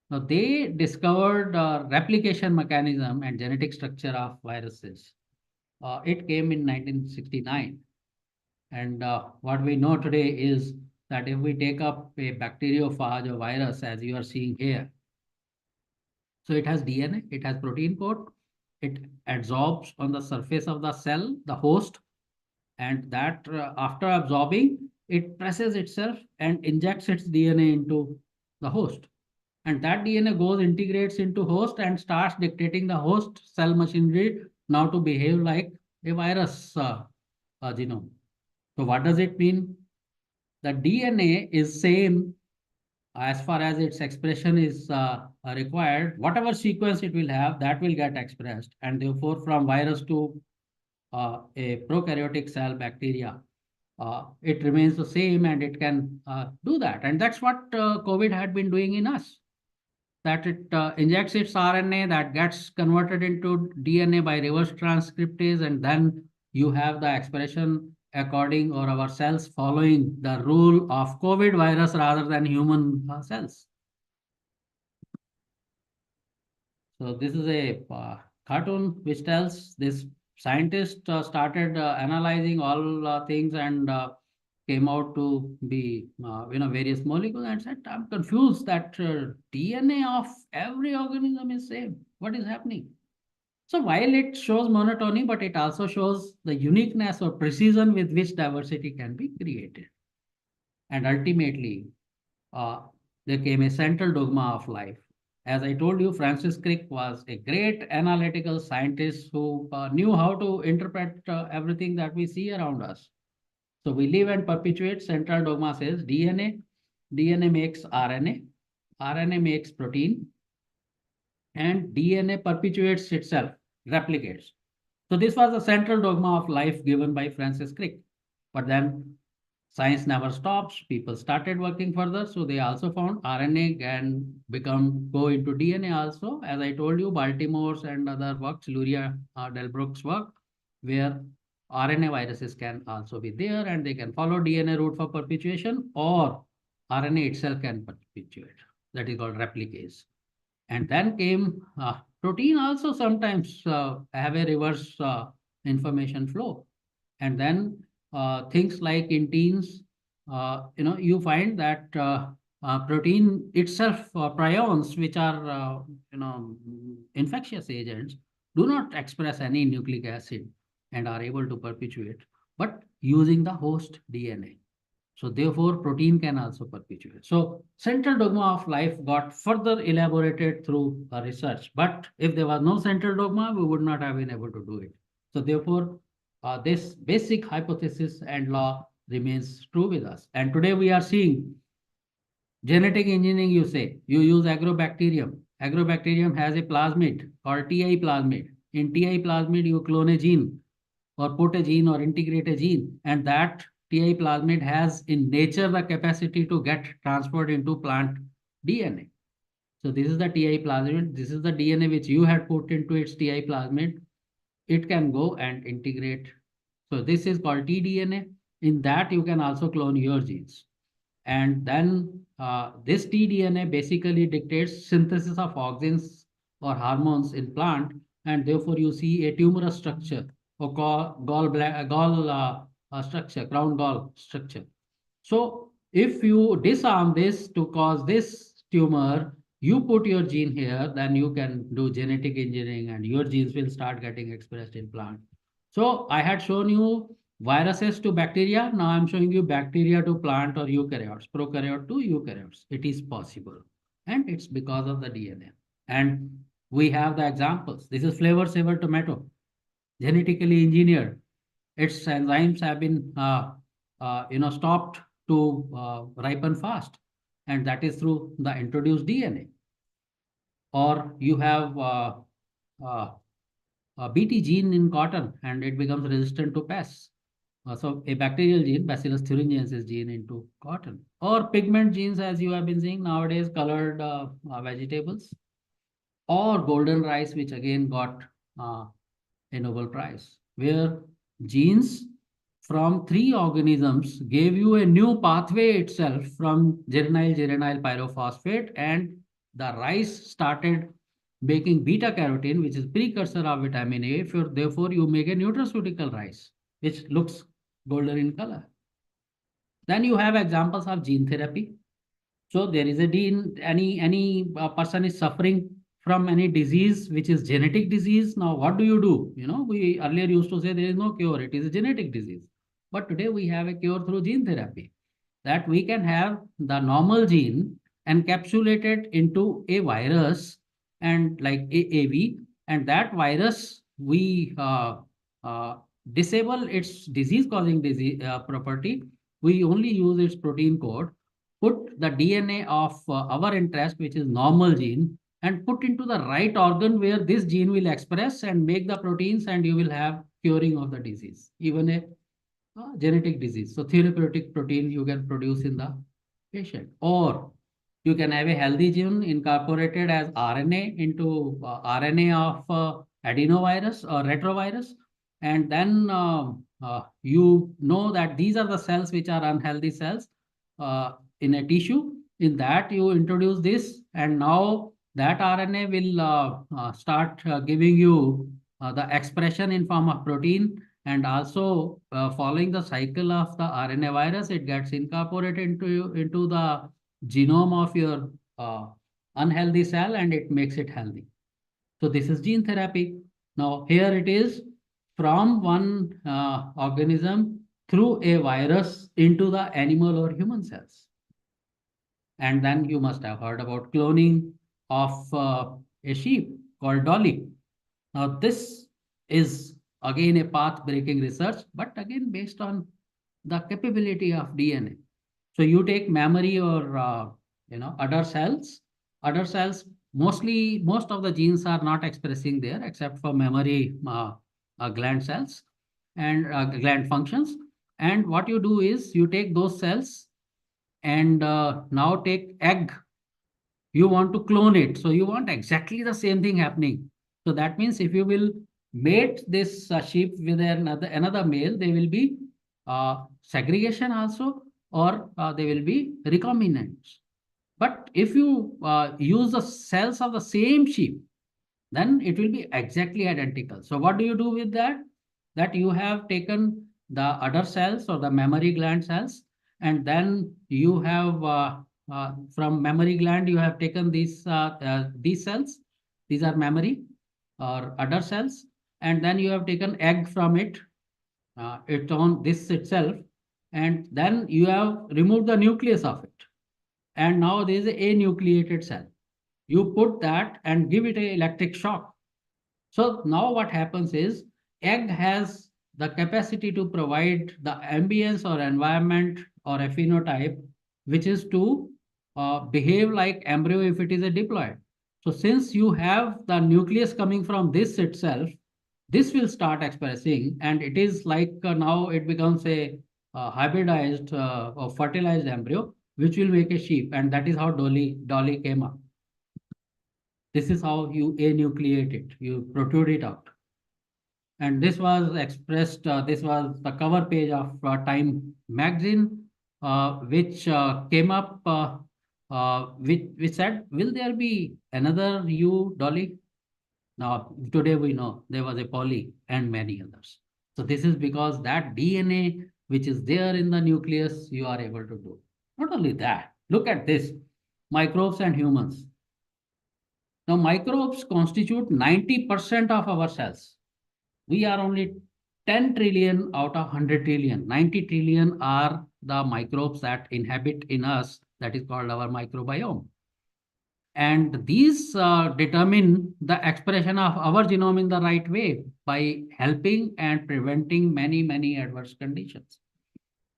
Now, they discovered replication mechanism and genetic structure of viruses. It came in 1969. And what we know today is that if we take up a bacteriophage or virus, as you are seeing here, so it has DNA, it has protein code, it adsorbs on the surface of the cell, the host, and that after absorbing, it presses itself and injects its DNA into the host. And that DNA goes, integrates into host and starts dictating the host cell machinery now to behave like a virus genome. So what does it mean? The DNA is same as far as its expression is required. Whatever sequence it will have, that will get expressed. And therefore, from virus to a prokaryotic cell, bacteria, it remains the same and it can do that. And that's what COVID had been doing in us. That it injects its RNA that gets converted into DNA by reverse transcriptase, and then you have the expression according or our cells following the rule of COVID virus rather than human cells. So this is a cartoon which tells this scientist started analyzing all things and came out to be various molecules and said, I'm confused that DNA of every organism is same. What is happening? So while it shows monotony, but it also shows the uniqueness or precision with which diversity can be created. And ultimately, there came a central dogma of life. As I told you, Francis Crick was a great analytical scientist who knew how to interpret everything that we see around us. So we live and perpetuate. Central dogma says DNA makes RNA, RNA makes protein, and DNA perpetuates itself, replicates. So this was the central dogma of life given by Francis Crick. But then science never stops. People started working further. So they also found RNA can go into DNA also. As I told you, Baltimore's and other works, Luria Delbruck's work, where RNA viruses can also be there and they can follow DNA route for perpetuation, or RNA itself can perpetuate. That is called replicase. And then came protein also sometimes have a reverse information flow. And then things like in teens, you find that protein itself, prions, which are, infectious agents, do not express any nucleic acid and are able to perpetuate, but using the host DNA. So therefore, protein can also perpetuate. So central dogma of life got further elaborated through research. But if there was no central dogma, we would not have been able to do it. So therefore, this basic hypothesis and law remains true with us. And today we are seeing genetic engineering, you say, you use agrobacterium. Agrobacterium has a plasmid called TI plasmid. In TI plasmid, you clone a gene or put a gene or integrate a gene, and that TI plasmid has in nature the capacity to get transferred into plant DNA. So this is the TI plasmid. This is the DNA which you had put into its TI plasmid. It can go and integrate. So this is called tDNA. In that, you can also clone your genes. And then this tDNA basically dictates synthesis of auxins or hormones in plant, and therefore you see a tumorous structure or gall structure, crown gall structure. So if you disarm this to cause this tumor, you put your gene here, then you can do genetic engineering and your genes will start getting expressed in plant. So I had shown you viruses to bacteria. Now I'm showing you bacteria to plant or eukaryotes, prokaryote to eukaryotes. It is possible. And it's because of the DNA. And we have the examples. This is flavor saver tomato, genetically engineered. Its enzymes have been stopped to ripen fast. And that is through the introduced DNA. Or you have a Bt gene in cotton and it becomes resistant to pests. So a bacterial gene, Bacillus thuringiensis gene into cotton. Or pigment genes, as you have been seeing nowadays, colored vegetables. Or golden rice, which again got a Nobel Prize, where genes from 3 organisms gave you a new pathway itself from geranyl pyrophosphate, and the rice started making beta carotene, which is precursor of vitamin A. Therefore, you make a nutraceutical rice, which looks golden in color. Then you have examples of gene therapy. So there is a gene, any person is suffering from any disease, which is genetic disease. Now, what do? We earlier used to say there is no cure, it is a genetic disease. But today we have a cure through gene therapy, that we can have the normal gene encapsulated into a virus and like AAV, and that virus we disable its disease-causing property. We only use its protein code, put the DNA of our interest, which is normal gene, and put into the right organ where this gene will express and make the proteins, and you will have curing of the disease, even a genetic disease. So therapeutic protein you can produce in the patient. Or you can have a healthy gene incorporated as RNA into RNA of adenovirus or retrovirus. And then you know that these are the cells which are unhealthy cells in a tissue. In that you introduce this, and now that RNA will start giving you the expression in form of protein, and also following the cycle of the RNA virus, it gets incorporated into the genome of your unhealthy cell, and it makes it healthy. So this is gene therapy. Now here it is from one organism through a virus into the animal or human cells. And then you must have heard about cloning of a sheep called Dolly. Now this is again a path-breaking research, but again based on the capability of DNA. So you take mammary or udder cells. Udder cells, most of the genes are not expressing there except for mammary gland cells and gland functions. And what you do is you take those cells and now take egg. You want to clone it. So you want exactly the same thing happening. So that means if you will mate this sheep with another male, there will be segregation also, or they will be recombinants. But if you use the cells of the same sheep, then it will be exactly identical. So what do you do with that? That you have taken the udder cells or the mammary gland cells, and then you have from mammary gland you have taken these cells. These are mammary or udder cells, and then you have taken egg from it, it on this itself, and then you have removed the nucleus of it, and now there is a anucleated cell. You put that and give it an electric shock. So now what happens is egg has the capacity to provide the ambience or environment or a phenotype which is to behave like embryo if it is a diploid. So since you have the nucleus coming from this itself, this will start expressing, and it is like now it becomes a hybridized or fertilized embryo, which will make a sheep, and that is how Dolly came up. This is how you enucleate it, you protrude it out. And this was expressed, this was the cover page of Time magazine, which came up, which said, will there be another you, Dolly? Now, today we know there was a Polly and many others. So this is because that DNA which is there in the nucleus, you are able to do. Not only that, look at this, microbes and humans. Now, microbes constitute 90% of our cells. We are only 10 trillion out of 100 trillion. 90 trillion are the microbes that inhabit in us, that is called our microbiome. And these determine the expression of our genome in the right way by helping and preventing many adverse conditions.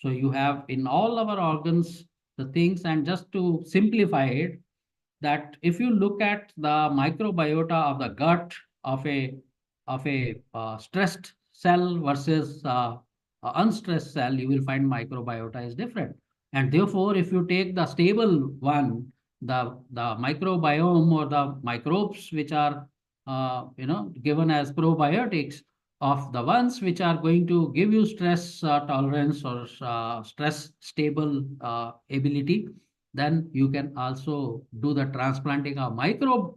So you have in all our organs the things, and just to simplify it, that if you look at the microbiota of the gut of a stressed cell versus unstressed cell, you will find microbiota is different. And therefore, if you take the stable one, the microbiome or the microbes which are given as probiotics, of the ones which are going to give you stress tolerance or stress stable ability, then you can also do the transplanting of microbiome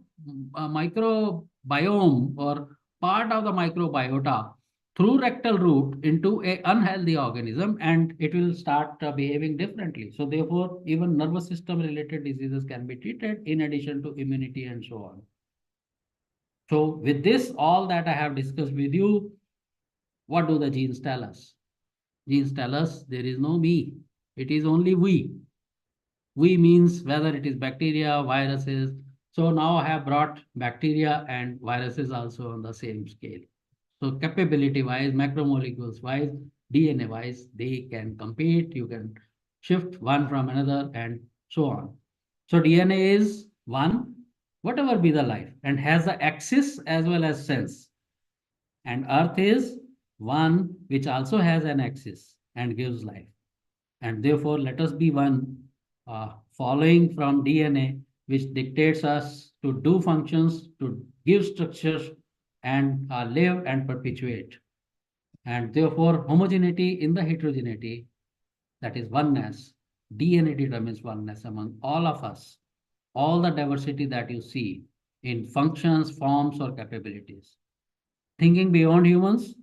or part of the microbiota through rectal route into a unhealthy organism, and it will start behaving differently. So therefore, even nervous system related diseases can be treated in addition to immunity and so on. So with this, all that I have discussed with you, what do the genes tell us? Genes tell us there is no me, it is only we. We means whether it is bacteria, viruses. So now I have brought bacteria and viruses also on the same scale. So capability wise, macromolecules wise, DNA wise, they can compete. You can shift one from another and so on. So DNA is one, whatever be the life, and has the axis as well as sense. And Earth is one which also has an axis and gives life. And therefore, let us be one, following from DNA, which dictates us to do functions, to give structures, and live and perpetuate. And therefore, homogeneity in the heterogeneity, that is oneness. DNA determines oneness among all of us, all the diversity that you see in functions, forms, or capabilities. Thinking beyond humans,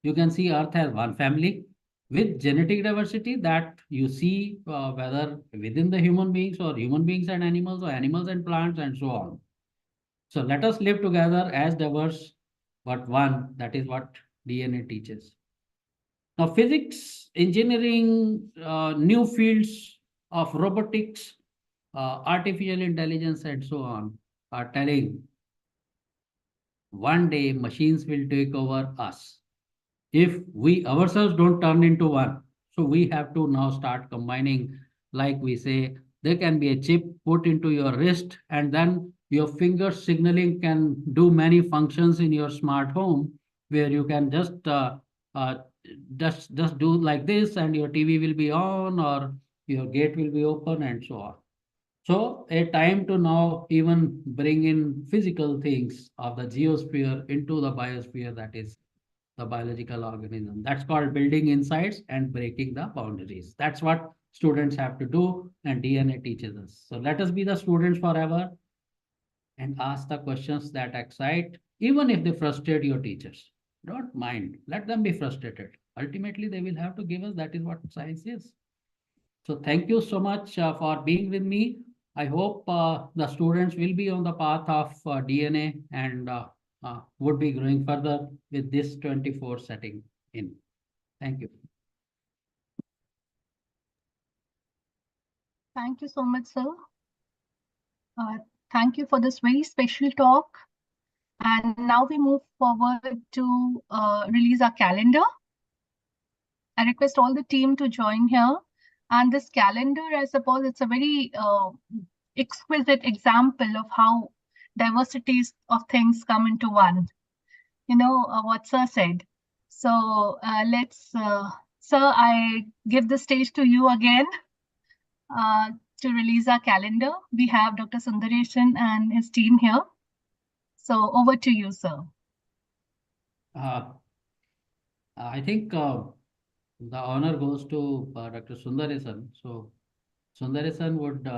you can see Earth has one family with genetic diversity that you see whether within the human beings or human beings and animals or animals and plants and so on. So let us live together as diverse but one. That is what DNA teaches. Now physics, engineering, new fields of robotics, artificial intelligence and so on are telling one day machines will take over us if we ourselves don't turn into one. So we have to now start combining, like we say, there can be a chip put into your wrist, and then your finger signaling can do many functions in your smart home, where you can uh, just do like this, and your TV will be on, or your gate will be open, and so on. So a time to now even bring in physical things of the geosphere into the biosphere, that is the biological organism. That's called building insights and breaking the boundaries. That's what students have to do, and DNA teaches us. So let us be the students forever and ask the questions that excite, even if they frustrate your teachers. Don't mind, let them be frustrated. Ultimately, they will have to give us, that is what science is. So thank you so much for being with me. I hope the students will be on the path of DNA and would be growing further with this 24 setting in. Thank you. Thank you so much, sir. Thank you for this very special talk. And now we move forward to release our calendar. I request all the team to join here. And this calendar, I suppose it's a very exquisite example of how diversities of things come into one. You know what Sir said. So Sir, I give the stage to you again to release our calendar. We have Dr. Sundaresan and his team here. So over to you, sir. I think the honor goes to Dr. Sundaresan. So Sundaresan would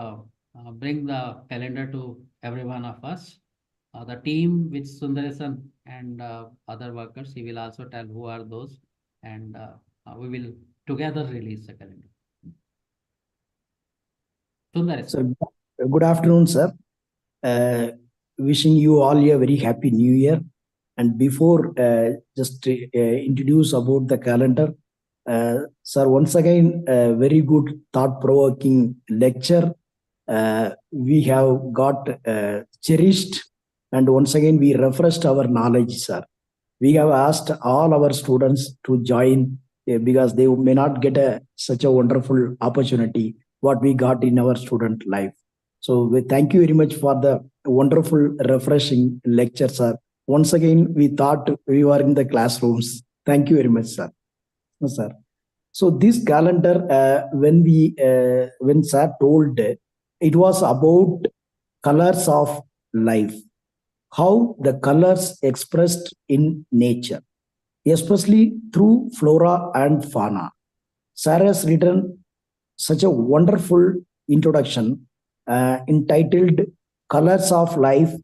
bring the calendar to every one of us. The team with Sundaresan and other workers, he will also tell who are those, and we will together release the calendar. Sundaresan. So, good afternoon, sir. Wishing you all a very happy new year. And before just introduce about the calendar, sir, once again, very good thought-provoking lecture. We have got cherished, and once again we refreshed our knowledge, sir. We have asked all our students to join because they may not get such a wonderful opportunity what we got in our student life. So we thank you very much for the wonderful, refreshing lecture, sir. Once again, we thought we were in the classrooms. Thank you very much, sir. Sir. So this calendar, when sir told, it was about colors of life, how the colors expressed in nature, especially through flora and fauna. Sir has written such a wonderful introduction entitled Colors of Life,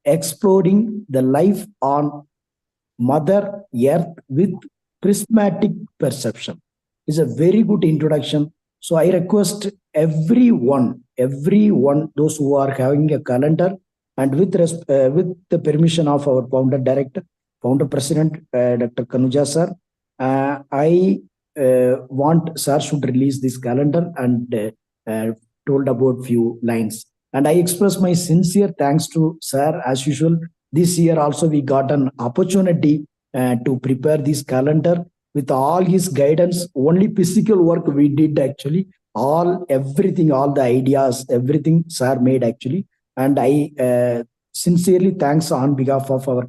Exploring the Life on Mother Earth with Prismatic Perception. It's a very good introduction. So I request everyone, those who are having a calendar, and with the permission of our founder director, founder president, Dr. Kanuja sir, I want sir should release this calendar and told about few lines. And I express my sincere thanks to sir as usual. This year also we got an opportunity to prepare this calendar with all his guidance. Only physical work we did actually. Everything, all the ideas, everything sir made actually. And I sincerely thanks on behalf of our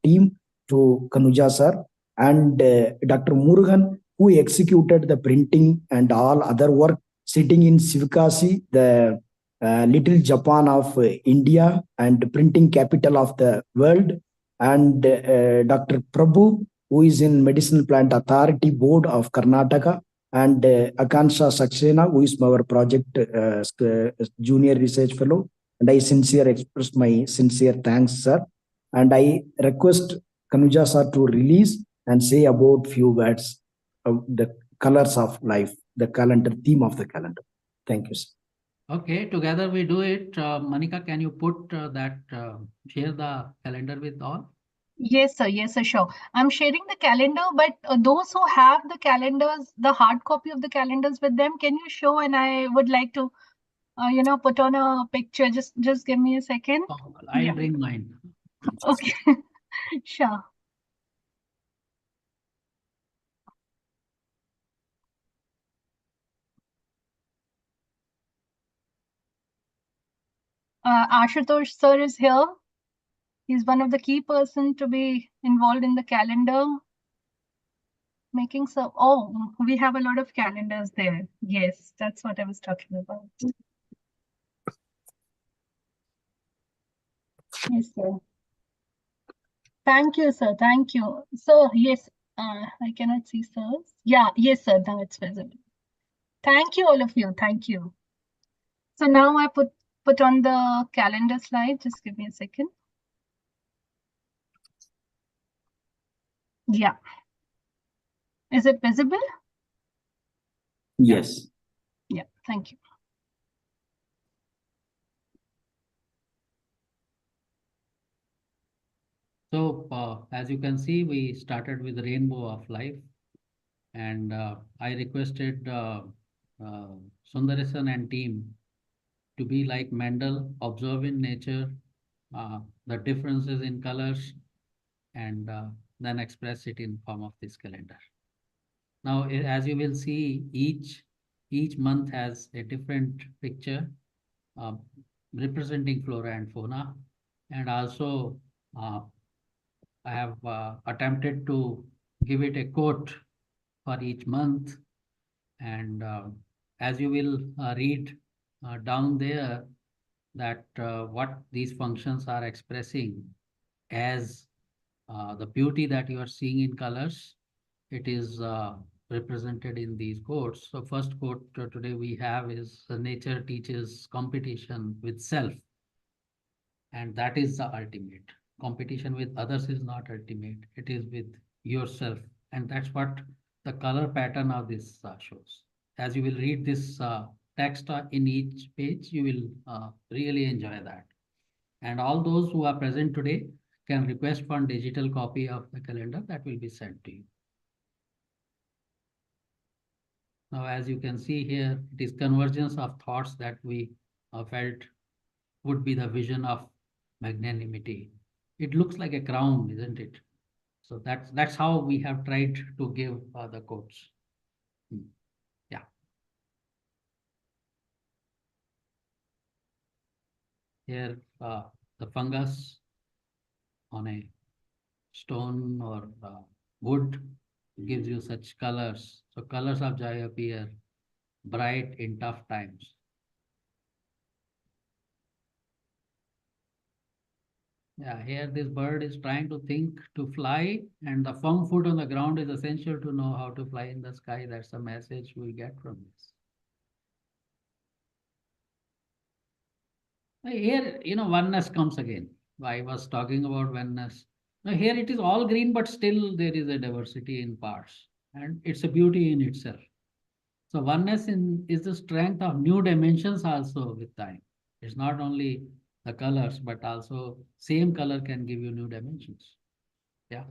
team to Kanuja sir and Dr. Murugan, who executed the printing and all other work, sitting in Sivakasi, the little Japan of India and printing capital of the world, and Dr. Prabhu, who is in Medicinal Plant Authority Board of Karnataka, and Akansha Saxena, who is our project junior research fellow. And I express my sincere thanks, sir. And I request Kanuja sir to release and say about few words of the colors of life, the calendar, theme of the calendar. Thank you, sir. Okay, together we do it. Manika, can you put share the calendar with all? Yes, sir, sure. I'm sharing the calendar, but those who have the calendars, the hard copy of the calendars with them, can you show? And I would like to, put on a picture. Just give me a second. Oh, I'll bring mine. Okay, sure. Ashutosh sir is here. He's one of the key person to be involved in the calendar making. So, we have a lot of calendars there. Yes, that's what I was talking about. Yes, sir. Thank you, sir. Thank you. So, yes, I cannot see sirs. Yeah, yes, sir. Now it's visible. Thank you, all of you. Thank you. So now I put on the calendar slide. Just give me a second. Yeah. Is it visible? Yes. Yeah. Thank you. So as you can see, we started with the rainbow of life, and I requested Sundaresan and team to be like Mendel, observe in nature the differences in colors, and then express it in form of this calendar. Now, as you will see, each month has a different picture representing flora and fauna. And also, I have attempted to give it a quote for each month. And as you will read down there, that what these functions are expressing as the beauty that you are seeing in colors, it is represented in these quotes. So first quote today we have is nature teaches competition with self, and that is the ultimate. Competition with others is not ultimate, it is with yourself, and that's what the color pattern of this shows. As you will read this text in each page, you will really enjoy that. And all those who are present today can request for a digital copy of the calendar that will be sent to you. Now, as you can see here, it is convergence of thoughts that we felt would be the vision of magnanimity. It looks like a crown, isn't it? So that's how we have tried to give the quotes. Yeah. Here, the fungus on a stone or wood gives you such colors. So colors of joy appear bright in tough times. Yeah, here this bird is trying to think to fly, and the firm foot on the ground is essential to know how to fly in the sky. That's the message we get from this. Here, oneness comes again. I was talking about oneness. Now here it is all green, but still there is a diversity in parts, and it's a beauty in itself. So oneness is the strength of new dimensions also with time. It's not only the colors, but also same color can give you new dimensions. Yeah.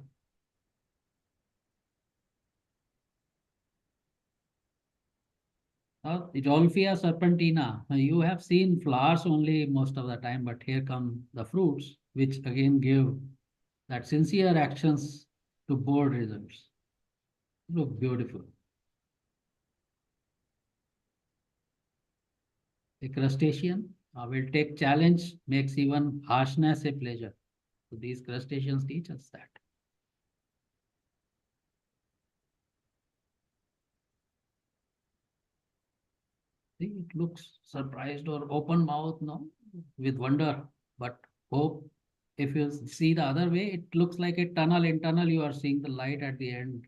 Idolphia serpentina. Now, you have seen flowers only most of the time, but here come the fruits, which again give that sincere actions to bold results. Look beautiful. A crustacean will take challenge, makes even harshness a pleasure. So these crustaceans teach us that. See, it looks surprised or open mouth, no, with wonder, but hope. If you see the other way, it looks like a tunnel. In tunnel, you are seeing the light at the end.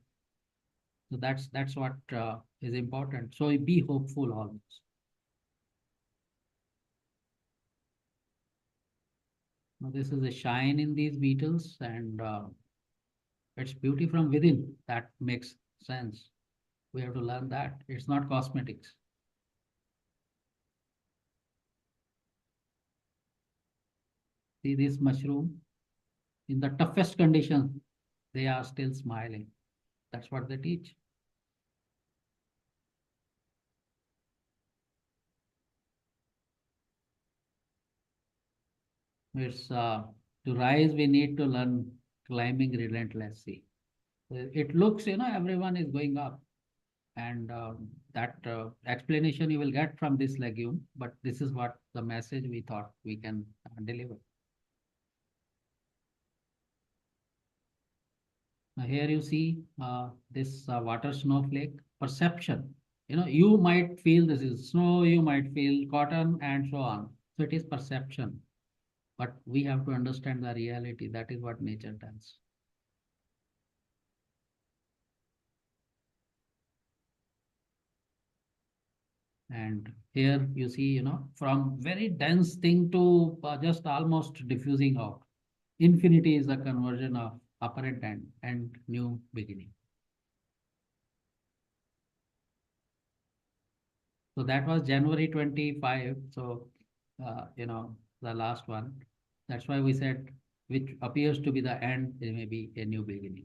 So that's what is important. So be hopeful always. Now this is a shine in these beetles, and it's beauty from within that makes sense. We have to learn that. It's not cosmetics. See this mushroom? In the toughest conditions, they are still smiling. That's what they teach. It's to rise, we need to learn climbing relentlessly. It looks, everyone is going up. And that explanation you will get from this legume, but this is what the message we thought we can deliver. Now here you see this water snowflake perception. You might feel this is snow, you might feel cotton, and so on. So it is perception. But we have to understand the reality. That is what nature does. And here you see, from very dense thing to just almost diffusing out. Infinity is the conversion of apparent end and new beginning. So that was January 25. So, the last one. That's why we said, which appears to be the end, it may be a new beginning.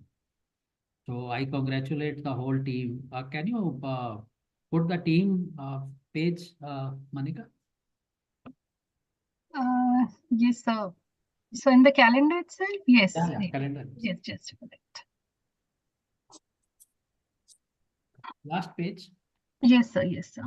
So I congratulate the whole team. Can you put the team page, Manika? Yes, sir. So in the calendar itself, yes. Yeah, calendar. Yes, just for that. Last page. Yes, sir. Yes, sir.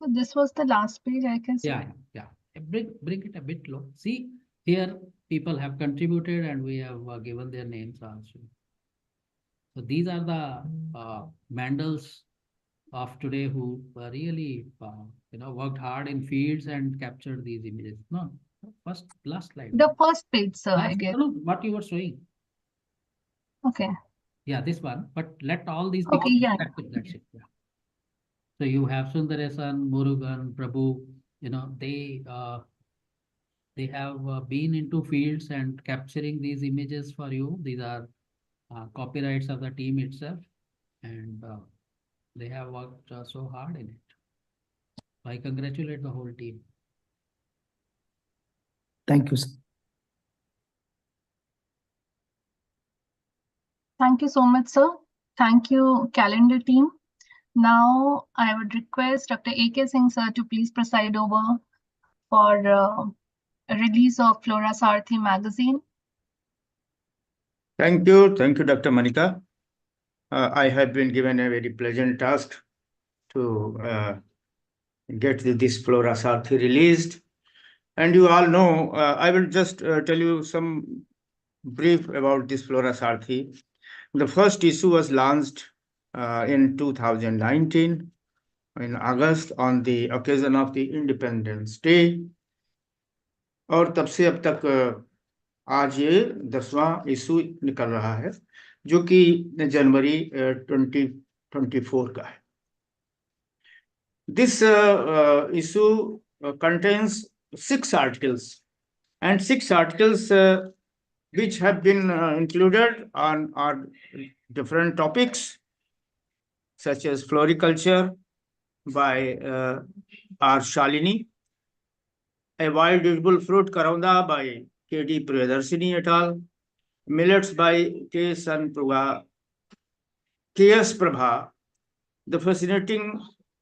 So this was the last page, I can say. Yeah. Bring it a bit low. See, here people have contributed and we have given their names also. So these are the Mandals of today who really worked hard in fields and captured these images. No, last slide. The first page, sir, I guess. No, what you were showing. Okay. Yeah, this one. But let all these Okay, become yeah. interactive. That's it. Yeah. So you have Sundaresan, Murugan, Prabhu. They have been into fields and capturing these images for you. These are copyrights of the team itself, and they have worked so hard in it. I congratulate the whole team. Thank you, sir. Thank you so much, sir. Thank you, calendar team. Now, I would request Dr. A.K. Singh, sir, to please preside over for a release of FloraSarthi magazine. Thank you, Dr. Manika. I have been given a very pleasant task to get this FloraSarthi released. And you all know, I will just tell you some brief about this FloraSarthi. The first issue was launched in 2019 in August on the occasion of the Independence Day. और तब से अब तक आज ये 10वां issue निकल रहा है जो कि जनवरी 2024 का है. This issue contains 6 articles and 6 articles which have been included on different topics such as floriculture by R. Shalini, a wild edible fruit Karaunda by K.D. Priyadarsini et al., millets by K.S. Prabha, the fascinating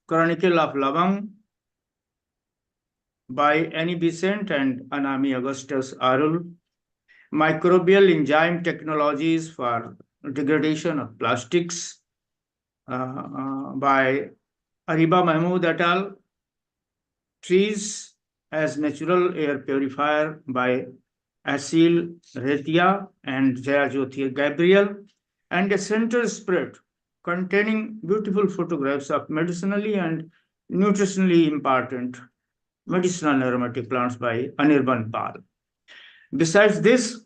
chronicle of Lavang by Annie Besant and Anami Augustus Arul, microbial enzyme technologies for degradation of plastics by Ariba Mahmood et al., trees as natural air purifier by Asil Retia and Jayajyothi Gabriel, and a center spread containing beautiful photographs of medicinally and nutritionally important medicinal and aromatic plants by Anirban Pal. Besides this,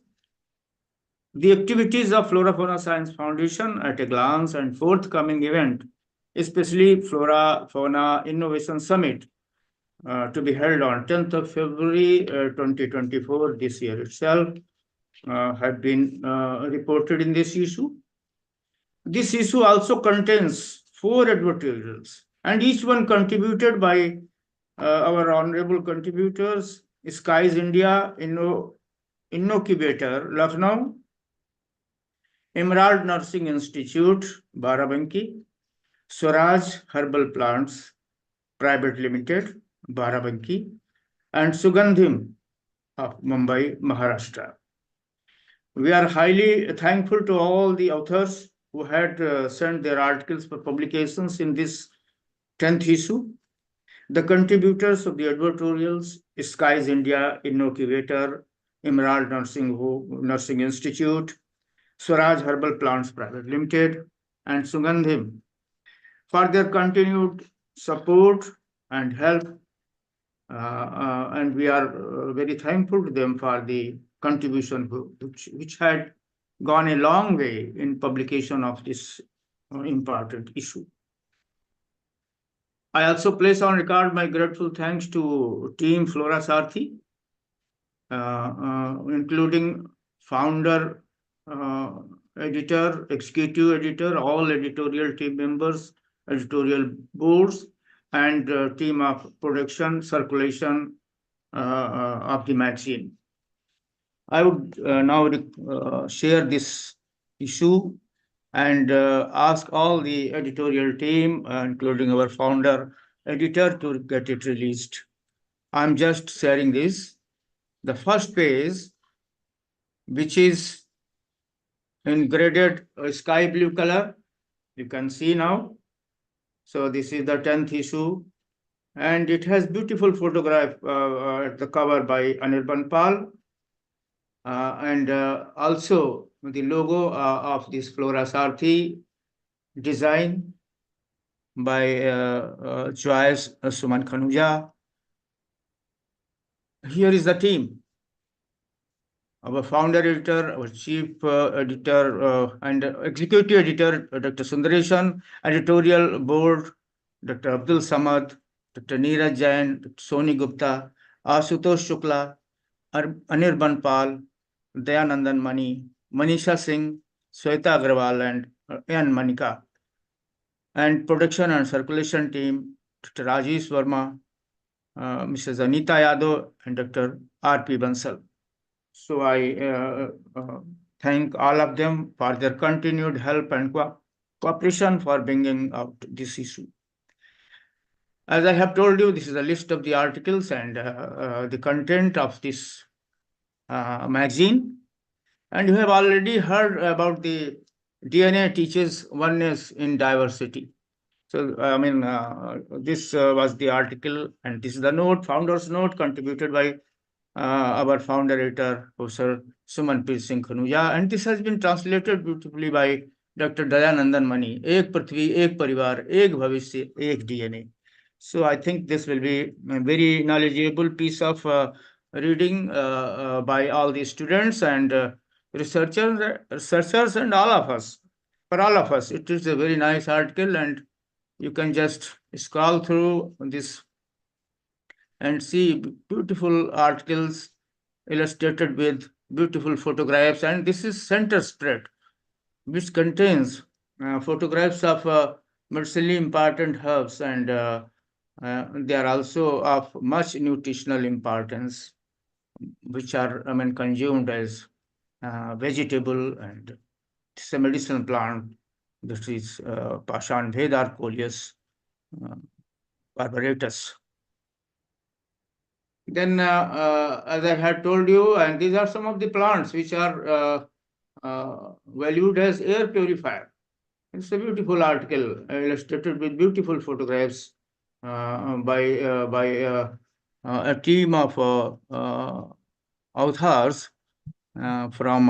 the activities of Flora Fauna Science Foundation at a glance and forthcoming event, especially Flora Fauna Innovation Summit, to be held on 10th of February 2024, this year itself, have been reported in this issue. This issue also contains 4 advertisements, and each one contributed by our honorable contributors: Skies India, Innocubator, Lucknow, Emerald Nursing Institute, Barabanki, Swaraj Herbal Plants Private Limited, Barabanki, and Sugandhim of Mumbai, Maharashtra. We are highly thankful to all the authors who had sent their articles for publications in this 10th issue. The contributors of the editorials: Skies India, Innocubator, Emerald Nursing Institute, Swaraj Herbal Plants Private Limited, and Sugandhim, for their continued support and help. And we are very thankful to them for the contribution which had gone a long way in publication of this important issue. I also place on record my grateful thanks to Team FloraSarthi, including founder, editor, executive editor, all editorial team members, editorial boards, and team of production, circulation of the magazine. I would now share this issue and ask all the editorial team, including our founder, editor, to get it released. I'm just sharing this. The first page, which is in graded sky blue color, you can see now. So this is the 10th issue, And it has beautiful photograph at the cover by Anirban Pal. And also the logo of this FloraSarthi design by Joyce Suman Khanuja. Here is the team. Our founder editor, our chief editor and executive editor, Dr. Sundareshan, editorial board, Dr. Abdul Samad, Dr. Neeraj Jain, Dr. Soni Gupta, Ashutosh Shukla, Anirban Pal, Dayanandan Mani, Manisha Singh, Sweta Agrawal, and N. Manika. And production and circulation team, Dr. Rajesh Verma, Mrs. Anita Yadav, and Dr. R.P. Bansal. So I thank all of them for their continued help and cooperation for bringing out this issue. As I have told you, this is a list of the articles and the content of this magazine. And you have already heard about the DNA teaches oneness in diversity. So, I mean, this was the article, and this is the note, founder's note, contributed by our founder editor, Professor Sumanpreet Singh Khanuja, and this has been translated beautifully by Dr. Dayanandan Mani. Ek Prithvi, Ek Parivar, Ek Bhavishya, Ek DNA. So I think this will be a very knowledgeable piece of reading by all the students and researchers and all of us. For all of us, it is a very nice article, and you can just scroll through this and see beautiful articles illustrated with beautiful photographs. And this is center spread, which contains photographs of medicinally important herbs, and they are also of much nutritional importance, which are, I mean, consumed as vegetable, and it's a medicinal plant. This is Pashan Vedar Coleus barbatus. Then, as I had told you, and these are some of the plants which are valued as air purifier. It's a beautiful article illustrated with beautiful photographs by a team of authors from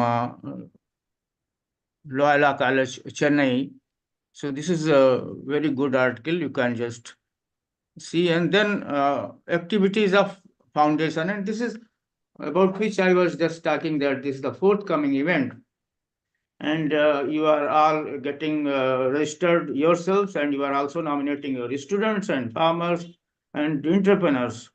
Loyola College, Chennai. So this is a very good article. You can just see. And then activities of foundation, and this is about which I was just talking, that this is the forthcoming event. And you are all getting registered yourselves, and you are also nominating your students and farmers and entrepreneurs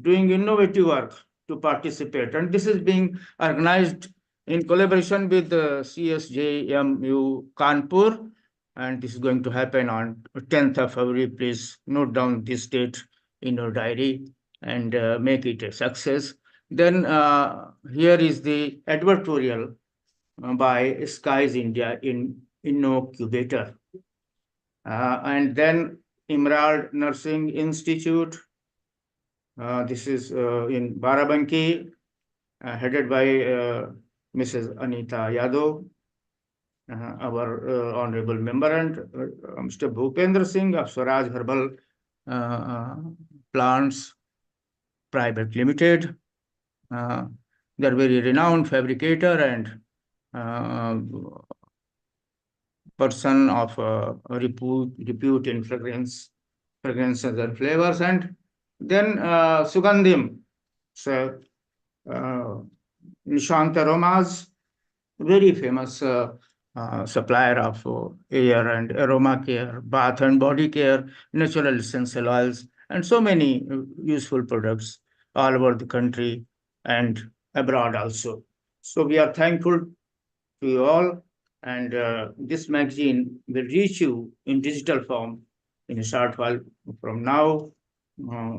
doing innovative work to participate. And this is being organized in collaboration with the CSJMU Kanpur, and this is going to happen on 10th of February. Please note down this date in your diary and make it a success. Then here is the advertorial by Skies India in Innocubator. And then Emerald Nursing Institute. This is in Barabanki, headed by Mrs. Anita Yadav, our honorable member, and Mr. Bhupendra Singh of Swaraj Herbal Plants Private Limited. They are very renowned fabricator and person of repute in fragrances and flavors. And then Sugandhim, so Nishant Aromas, very famous supplier of air and aroma care, bath and body care, natural essential oils, and so many useful products all over the country and abroad also. So we are thankful to you all, and this magazine will reach you in digital form in a short while from now.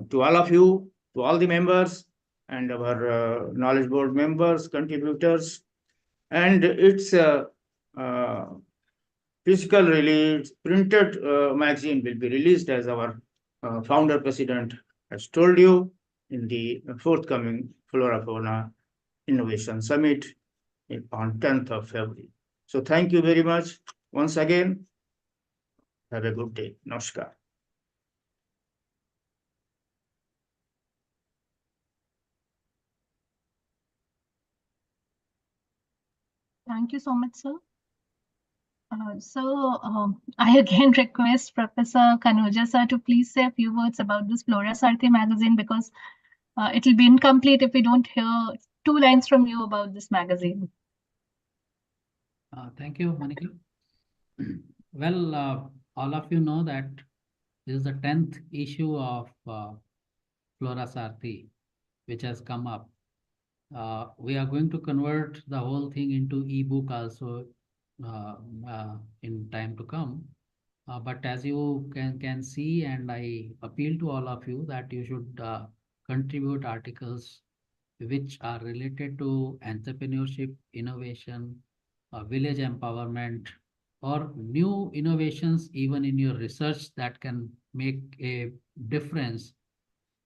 To all of you, to all the members and our knowledge board members, contributors, and its physical release, printed magazine will be released, as our founder president has told you, in the forthcoming Flora Fauna Innovation Summit on 10th of February. So thank you very much once again. Have a good day. Namaskar. Thank you so much, sir. I again request Professor Kanuja sir to please say a few words about this FloraSarthi magazine, because it will be incomplete if we don't hear 2 lines from you about this magazine. Thank you, Monica. Well, all of you know that this is the 10th issue of FloraSarthi, which has come up. We are going to convert the whole thing into ebook also in time to come. But as you can see, and I appeal to all of you that you should contribute articles which are related to entrepreneurship, innovation, village empowerment, or new innovations even in your research that can make a difference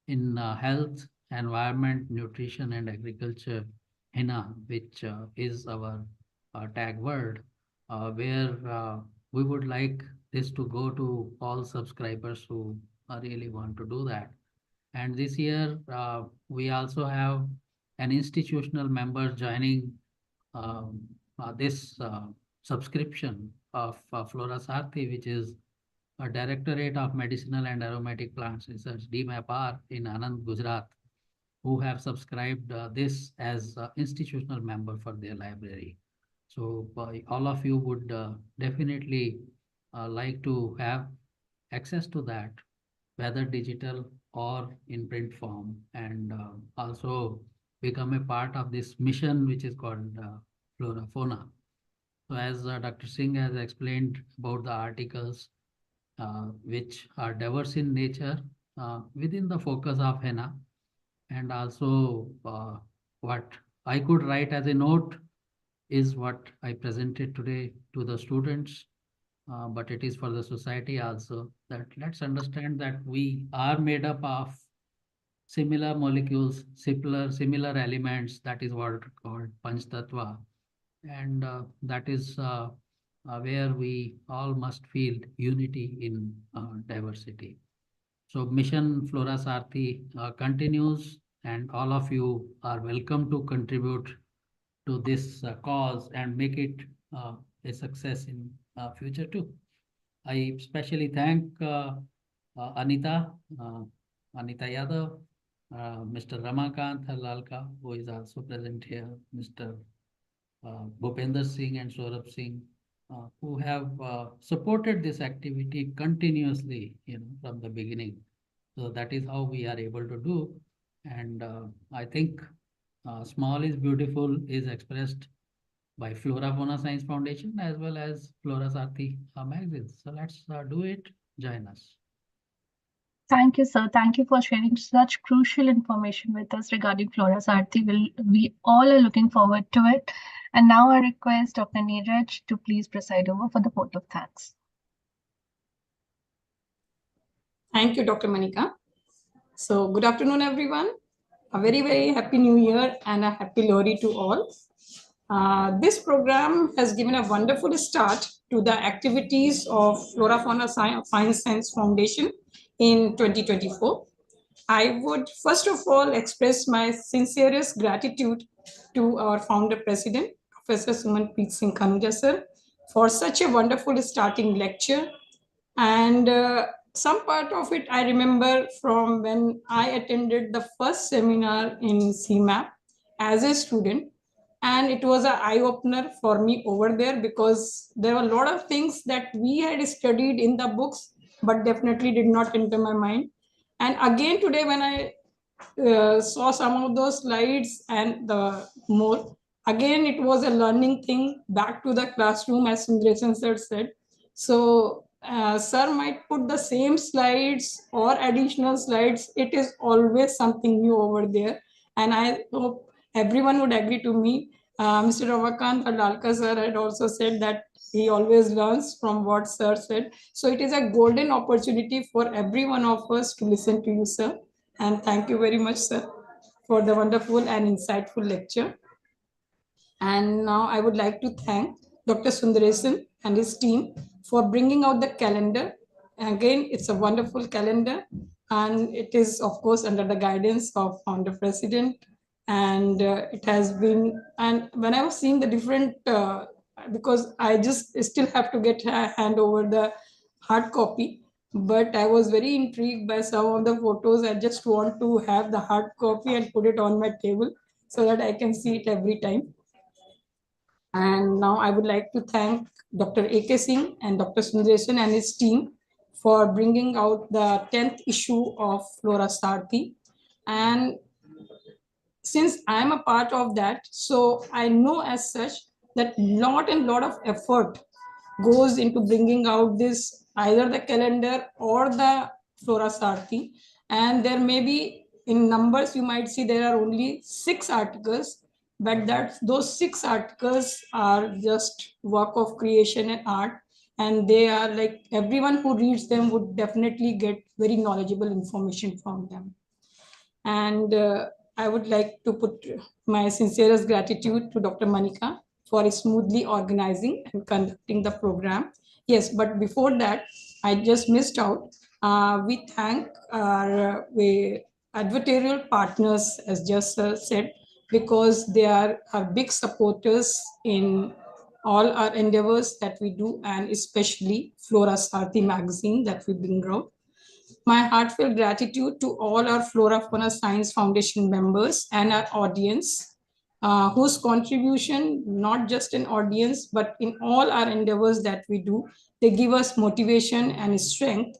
in health, environment, nutrition, and agriculture, HENA, which is our tag word, where we would like this to go to all subscribers who really want to do that. And this year, we also have an institutional member joining this subscription of FloraSarthi, which is a Directorate of Medicinal and Aromatic Plants Research, DMAPR, in Anand, Gujarat, who have subscribed this as institutional member for their library. So all of you would definitely like to have access to that, whether digital or in print form, and also become a part of this mission, which is called Flora Fauna. So as Dr. Singh has explained about the articles, which are diverse in nature within the focus of HENA, and also what I could write as a note is what I presented today to the students, but it is for the society also, that let's understand that we are made up of similar molecules, similar elements. That is what called Panch Tattva, and that is where we all must feel unity in diversity. So mission FloraSarthi continues, and all of you are welcome to contribute to this cause and make it a success in future too. I especially thank Anita Yadav, Mr. Ramakant Halalka, who is also present here, Mr. Bhupender Singh and Saurabh Singh, who have supported this activity continuously, from the beginning. So that is how we are able to do. And I think small is beautiful is expressed by Flora Fauna Science Foundation as well as FloraSarthi magazines. So let's do it. Join us. Thank you, sir. Thank you for sharing such crucial information with us regarding FloraSarthi. We all are looking forward to it. And now I request Dr. Neeraj to please preside over for the vote of thanks. Thank you, Dr. Monica. So good afternoon, everyone. A very, very happy new year and a happy Lohri to all. This program has given a wonderful start to the activities of Flora Fauna Science Foundation in 2024. I would first of all express my sincerest gratitude to our founder president, Professor Sumanpreet Singh Kanuja sir, for such a wonderful starting lecture. And some part of it I remember from when I attended the first seminar in CMAP as a student. And it was an eye-opener for me over there, because there were a lot of things that we had studied in the books, but definitely did not enter my mind. And again today, when I saw some of those slides and the more, again, it was a learning thing back to the classroom, as Sundaresan sir said. So sir might put the same slides or additional slides. It is always something new over there. And I hope everyone would agree to me. Mr. Ramakant Halalka sir had also said that he always learns from what sir said. So it is a golden opportunity for every one of us to listen to you, sir. And thank you very much, sir, for the wonderful and insightful lecture. And now I would like to thank Dr. Sundaresan and his team for bringing out the calendar. And again, it's a wonderful calendar, and it is, of course, under the guidance of founder president And it has been, and when I was seeing the different, because I just still have to get a hand over the hard copy, but I was very intrigued by some of the photos. I just want to have the hard copy and put it on my table so that I can see it every time. And now I would like to thank Dr. A.K. Singh and Dr. Sundaresan and his team for bringing out the 10th issue of FloraSarthi. And since I'm a part of that, so I know as such that lot of effort goes into bringing out this, either the calendar or the FloraSarthi. And there may be, in numbers, you might see there are only 6 articles, but those 6 articles are just work of creation and art. And they are like, everyone who reads them would definitely get very knowledgeable information from them. And I would like to put my sincerest gratitude to Dr. Manika for smoothly organizing and conducting the program. Yes, but before that, I just missed out. We thank our advertorial partners, as just said, because they are our big supporters in all our endeavors that we do, and especially FloraSarthi magazine that we bring out. My heartfelt gratitude to all our Flora Fauna Science Foundation members and our audience, whose contribution, not just in audience, but in all our endeavors that we do, they give us motivation and strength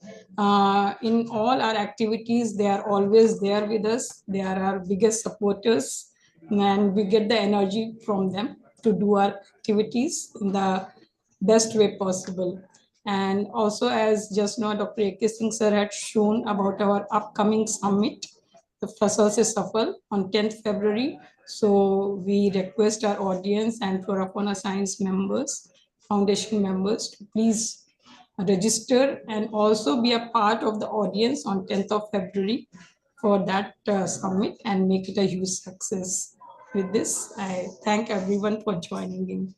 in all our activities. They are always there with us. They are our biggest supporters, and we get the energy from them to do our activities in the best way possible. And also, as just now Dr. A.K. Singh sir had shown about our upcoming summit, the FFSF on 10th February. So we request our audience and Flora Fauna Science members, foundation members, to please register and also be a part of the audience on 10th of February for that summit and make it a huge success. With this, I thank everyone for joining in.